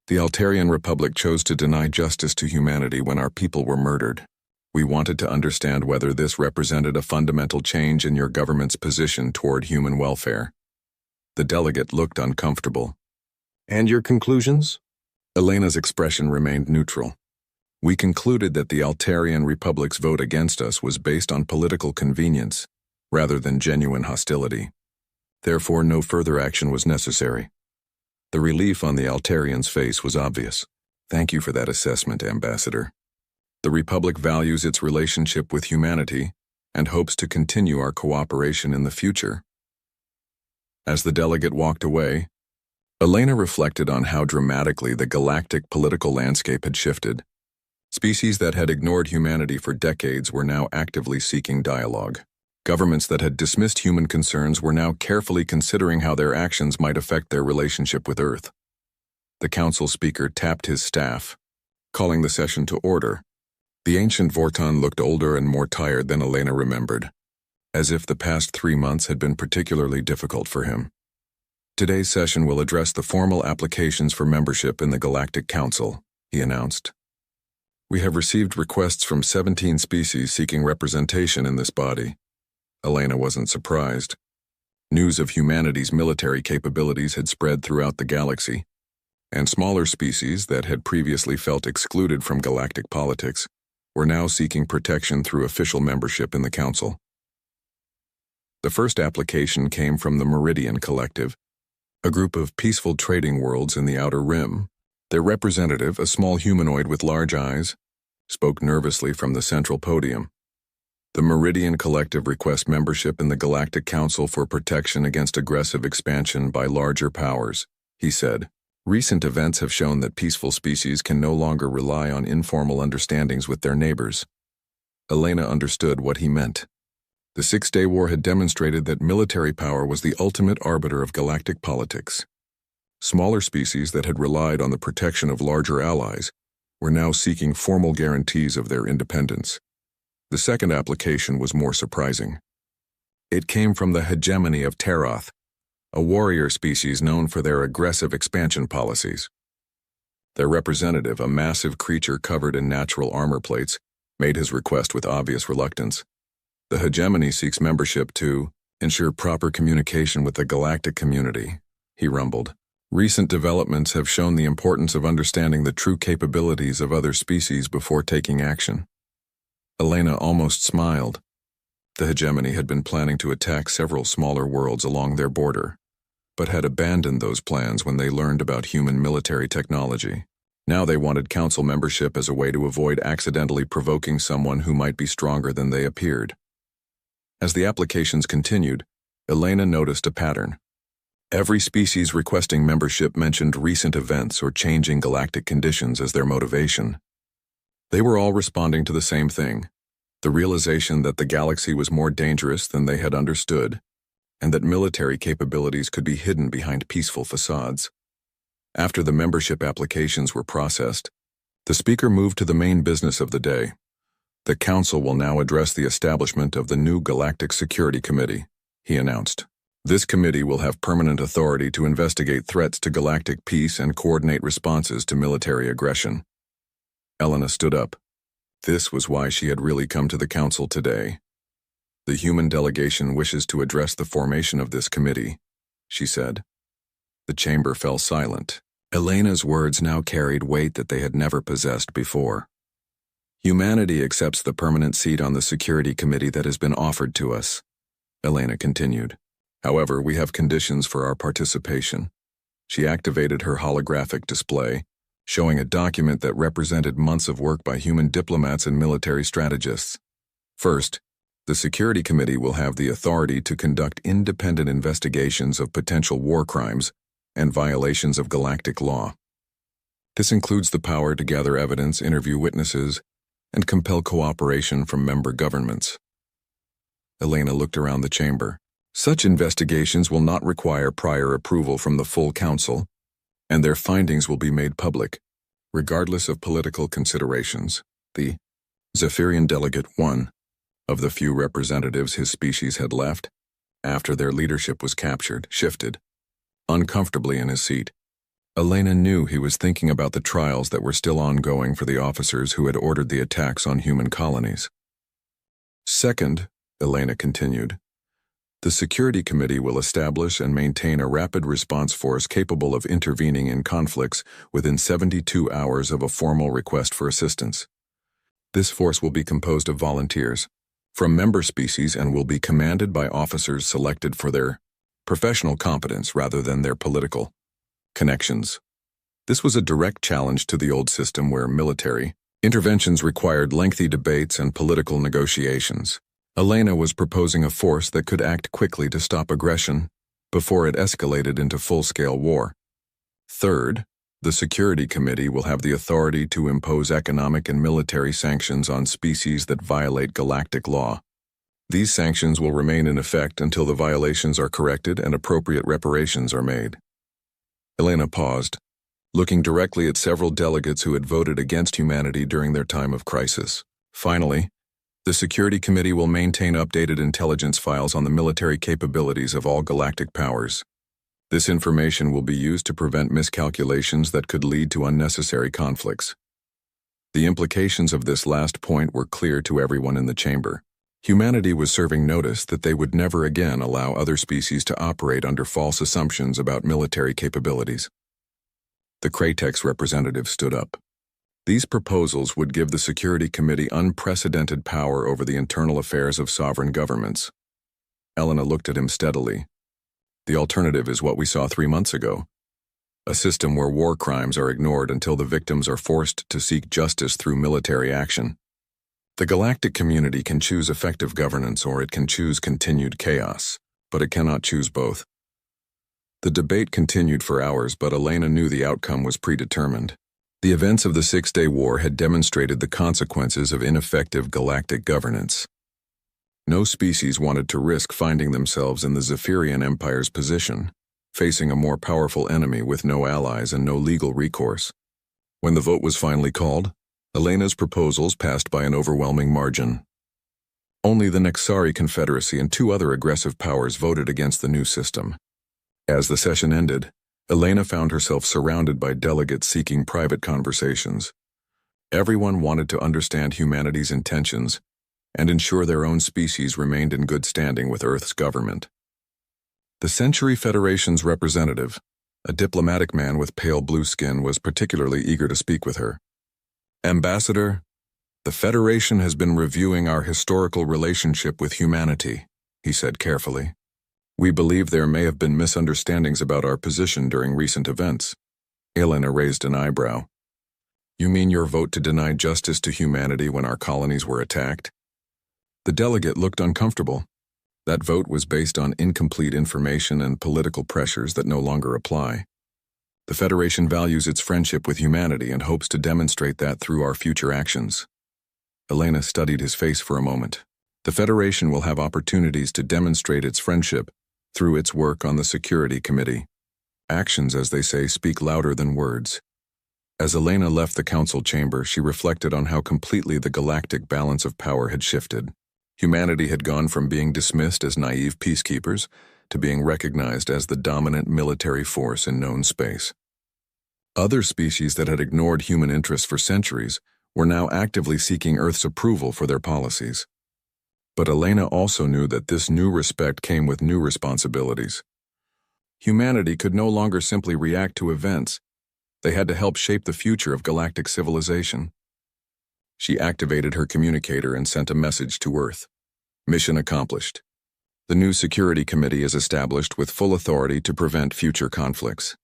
The Altarian Republic chose to deny justice to humanity when our people were murdered. We wanted to understand whether this represented a fundamental change in your government's position toward human welfare." The delegate looked uncomfortable. "And your conclusions?" Elena's expression remained neutral. "We concluded that the Altarian Republic's vote against us was based on political convenience, rather than genuine hostility. Therefore, no further action was necessary." The relief on the Altarian's face was obvious. "Thank you for that assessment, Ambassador. The Republic values its relationship with humanity and hopes to continue our cooperation in the future." As the delegate walked away, Elena reflected on how dramatically the galactic political landscape had shifted. Species that had ignored humanity for decades were now actively seeking dialogue. Governments that had dismissed human concerns were now carefully considering how their actions might affect their relationship with Earth. The council speaker tapped his staff, calling the session to order. The ancient Vorton looked older and more tired than Elena remembered, as if the past 3 months had been particularly difficult for him. "Today's session will address the formal applications for membership in the Galactic Council," he announced. "We have received requests from 17 species seeking representation in this body." Elena wasn't surprised. News of humanity's military capabilities had spread throughout the galaxy, and smaller species that had previously felt excluded from galactic politics were now seeking protection through official membership in the Council. The first application came from the Meridian Collective, a group of peaceful trading worlds in the Outer Rim. Their representative, a small humanoid with large eyes, spoke nervously from the central podium. "The Meridian Collective requests membership in the Galactic Council for protection against aggressive expansion by larger powers," he said. "Recent events have shown that peaceful species can no longer rely on informal understandings with their neighbors." Elena understood what he meant. The Six-Day War had demonstrated that military power was the ultimate arbiter of galactic politics. Smaller species that had relied on the protection of larger allies were now seeking formal guarantees of their independence. The second application was more surprising. It came from the hegemony of Teroth, a warrior species known for their aggressive expansion policies. Their representative, a massive creature covered in natural armor plates, made his request with obvious reluctance. "The hegemony seeks membership to ensure proper communication with the galactic community," he rumbled. "Recent developments have shown the importance of understanding the true capabilities of other species before taking action." Elena almost smiled. The hegemony had been planning to attack several smaller worlds along their border, but had abandoned those plans when they learned about human military technology. Now they wanted council membership as a way to avoid accidentally provoking someone who might be stronger than they appeared. As the applications continued, Elena noticed a pattern. Every species requesting membership mentioned recent events or changing galactic conditions as their motivation. They were all responding to the same thing: the realization that the galaxy was more dangerous than they had understood, and that military capabilities could be hidden behind peaceful facades. After the membership applications were processed, the speaker moved to the main business of the day. "The Council will now address the establishment of the new Galactic Security Committee," he announced. "This committee will have permanent authority to investigate threats to galactic peace and coordinate responses to military aggression." Elena stood up. This was why she had really come to the Council today. "The human delegation wishes to address the formation of this committee," she said. The chamber fell silent. Elena's words now carried weight that they had never possessed before. "Humanity accepts the permanent seat on the Security Committee that has been offered to us," Elena continued. "However, we have conditions for our participation." She activated her holographic display, showing a document that represented months of work by human diplomats and military strategists. First, the Security Committee will have the authority to conduct independent investigations of potential war crimes and violations of galactic law. This includes the power to gather evidence, interview witnesses, and compel cooperation from member governments. Elena looked around the chamber. Such investigations will not require prior approval from the full council, and their findings will be made public, regardless of political considerations. The Zephyrian Delegate, one of the few representatives his species had left, after their leadership was captured, shifted uncomfortably in his seat. Elena knew he was thinking about the trials that were still ongoing for the officers who had ordered the attacks on human colonies. Second, Elena continued, the Security Committee will establish and maintain a rapid response force capable of intervening in conflicts within 72 hours of a formal request for assistance. This force will be composed of volunteers from member species and will be commanded by officers selected for their professional competence rather than their political connections. This was a direct challenge to the old system where military interventions required lengthy debates and political negotiations. Elena was proposing a force that could act quickly to stop aggression before it escalated into full-scale war. Third, the Security Committee will have the authority to impose economic and military sanctions on species that violate galactic law. These sanctions will remain in effect until the violations are corrected and appropriate reparations are made. Elena paused, looking directly at several delegates who had voted against humanity during their time of crisis. Finally, the Security Committee will maintain updated intelligence files on the military capabilities of all galactic powers. This information will be used to prevent miscalculations that could lead to unnecessary conflicts. The implications of this last point were clear to everyone in the chamber. Humanity was serving notice that they would never again allow other species to operate under false assumptions about military capabilities. The Kratex representative stood up. These proposals would give the Security Committee unprecedented power over the internal affairs of sovereign governments. Elena looked at him steadily. The alternative is what we saw 3 months ago. A system where war crimes are ignored until the victims are forced to seek justice through military action. The galactic community can choose effective governance or it can choose continued chaos, but it cannot choose both. The debate continued for hours, but Elena knew the outcome was predetermined. The events of the 6-day war had demonstrated the consequences of ineffective galactic governance. No species wanted to risk finding themselves in the Zephyrian Empire's position, facing a more powerful enemy with no allies and no legal recourse. When the vote was finally called, Elena's proposals passed by an overwhelming margin. Only the Nexari Confederacy and 2 other aggressive powers voted against the new system. As the session ended, Elena found herself surrounded by delegates seeking private conversations. Everyone wanted to understand humanity's intentions and ensure their own species remained in good standing with Earth's government. The Century Federation's representative, a diplomatic man with pale blue skin, was particularly eager to speak with her. Ambassador, the Federation has been reviewing our historical relationship with humanity, he said carefully. We believe there may have been misunderstandings about our position during recent events. Elena raised an eyebrow. You mean your vote to deny justice to humanity when our colonies were attacked? The delegate looked uncomfortable. That vote was based on incomplete information and political pressures that no longer apply. The Federation values its friendship with humanity and hopes to demonstrate that through our future actions. Elena studied his face for a moment. The Federation will have opportunities to demonstrate its friendship through its work on the Security Committee. Actions, as they say, speak louder than words. As Elena left the council chamber, she reflected on how completely the galactic balance of power had shifted. Humanity had gone from being dismissed as naive peacekeepers to being recognized as the dominant military force in known space. Other species that had ignored human interests for centuries were now actively seeking Earth's approval for their policies. But Elena also knew that this new respect came with new responsibilities. Humanity could no longer simply react to events. They had to help shape the future of galactic civilization. She activated her communicator and sent a message to Earth. Mission accomplished. The new Security Committee is established with full authority to prevent future conflicts.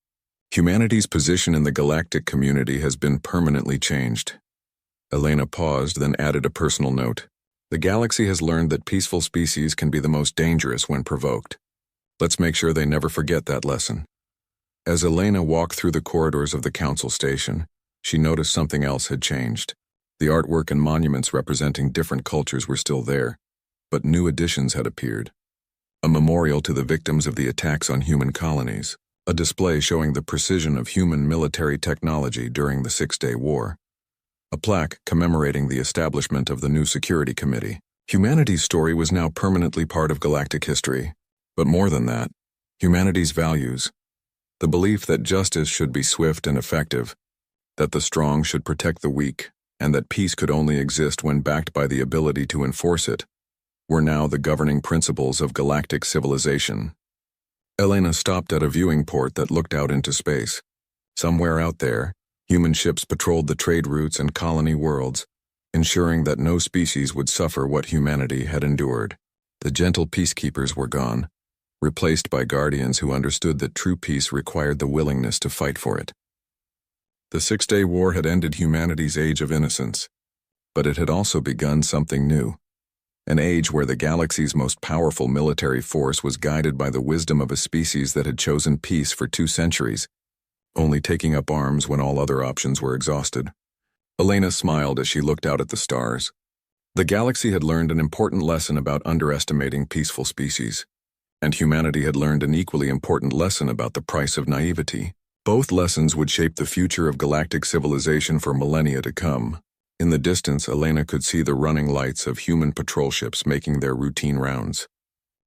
Humanity's position in the galactic community has been permanently changed. Elena paused, then added a personal note. The galaxy has learned that peaceful species can be the most dangerous when provoked. Let's make sure they never forget that lesson. As Elena walked through the corridors of the council station, she noticed something else had changed. The artwork and monuments representing different cultures were still there, but new additions had appeared. A memorial to the victims of the attacks on human colonies, a display showing the precision of human military technology during the Six-Day War, a plaque commemorating the establishment of the new Security Committee. Humanity's story was now permanently part of galactic history, but more than that, humanity's values, the belief that justice should be swift and effective, that the strong should protect the weak, and that peace could only exist when backed by the ability to enforce it, were now the governing principles of galactic civilization. Elena stopped at a viewing port that looked out into space. Somewhere out there, human ships patrolled the trade routes and colony worlds, ensuring that no species would suffer what humanity had endured. The gentle peacekeepers were gone, replaced by guardians who understood that true peace required the willingness to fight for it. The Six-Day War had ended humanity's age of innocence, but it had also begun something new. An age where the galaxy's most powerful military force was guided by the wisdom of a species that had chosen peace for 2 centuries, only taking up arms when all other options were exhausted. Elena smiled as she looked out at the stars. The galaxy had learned an important lesson about underestimating peaceful species, and humanity had learned an equally important lesson about the price of naivety. Both lessons would shape the future of galactic civilization for millennia to come. In the distance, Elena could see the running lights of human patrol ships making their routine rounds.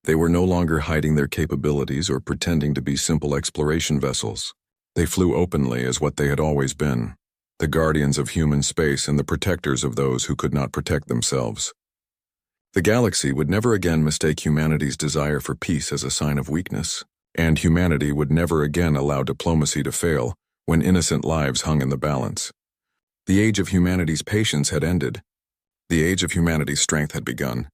They were no longer hiding their capabilities or pretending to be simple exploration vessels. They flew openly as what they had always been, the guardians of human space and the protectors of those who could not protect themselves. The galaxy would never again mistake humanity's desire for peace as a sign of weakness, and humanity would never again allow diplomacy to fail when innocent lives hung in the balance. The age of humanity's patience had ended. The age of humanity's strength had begun.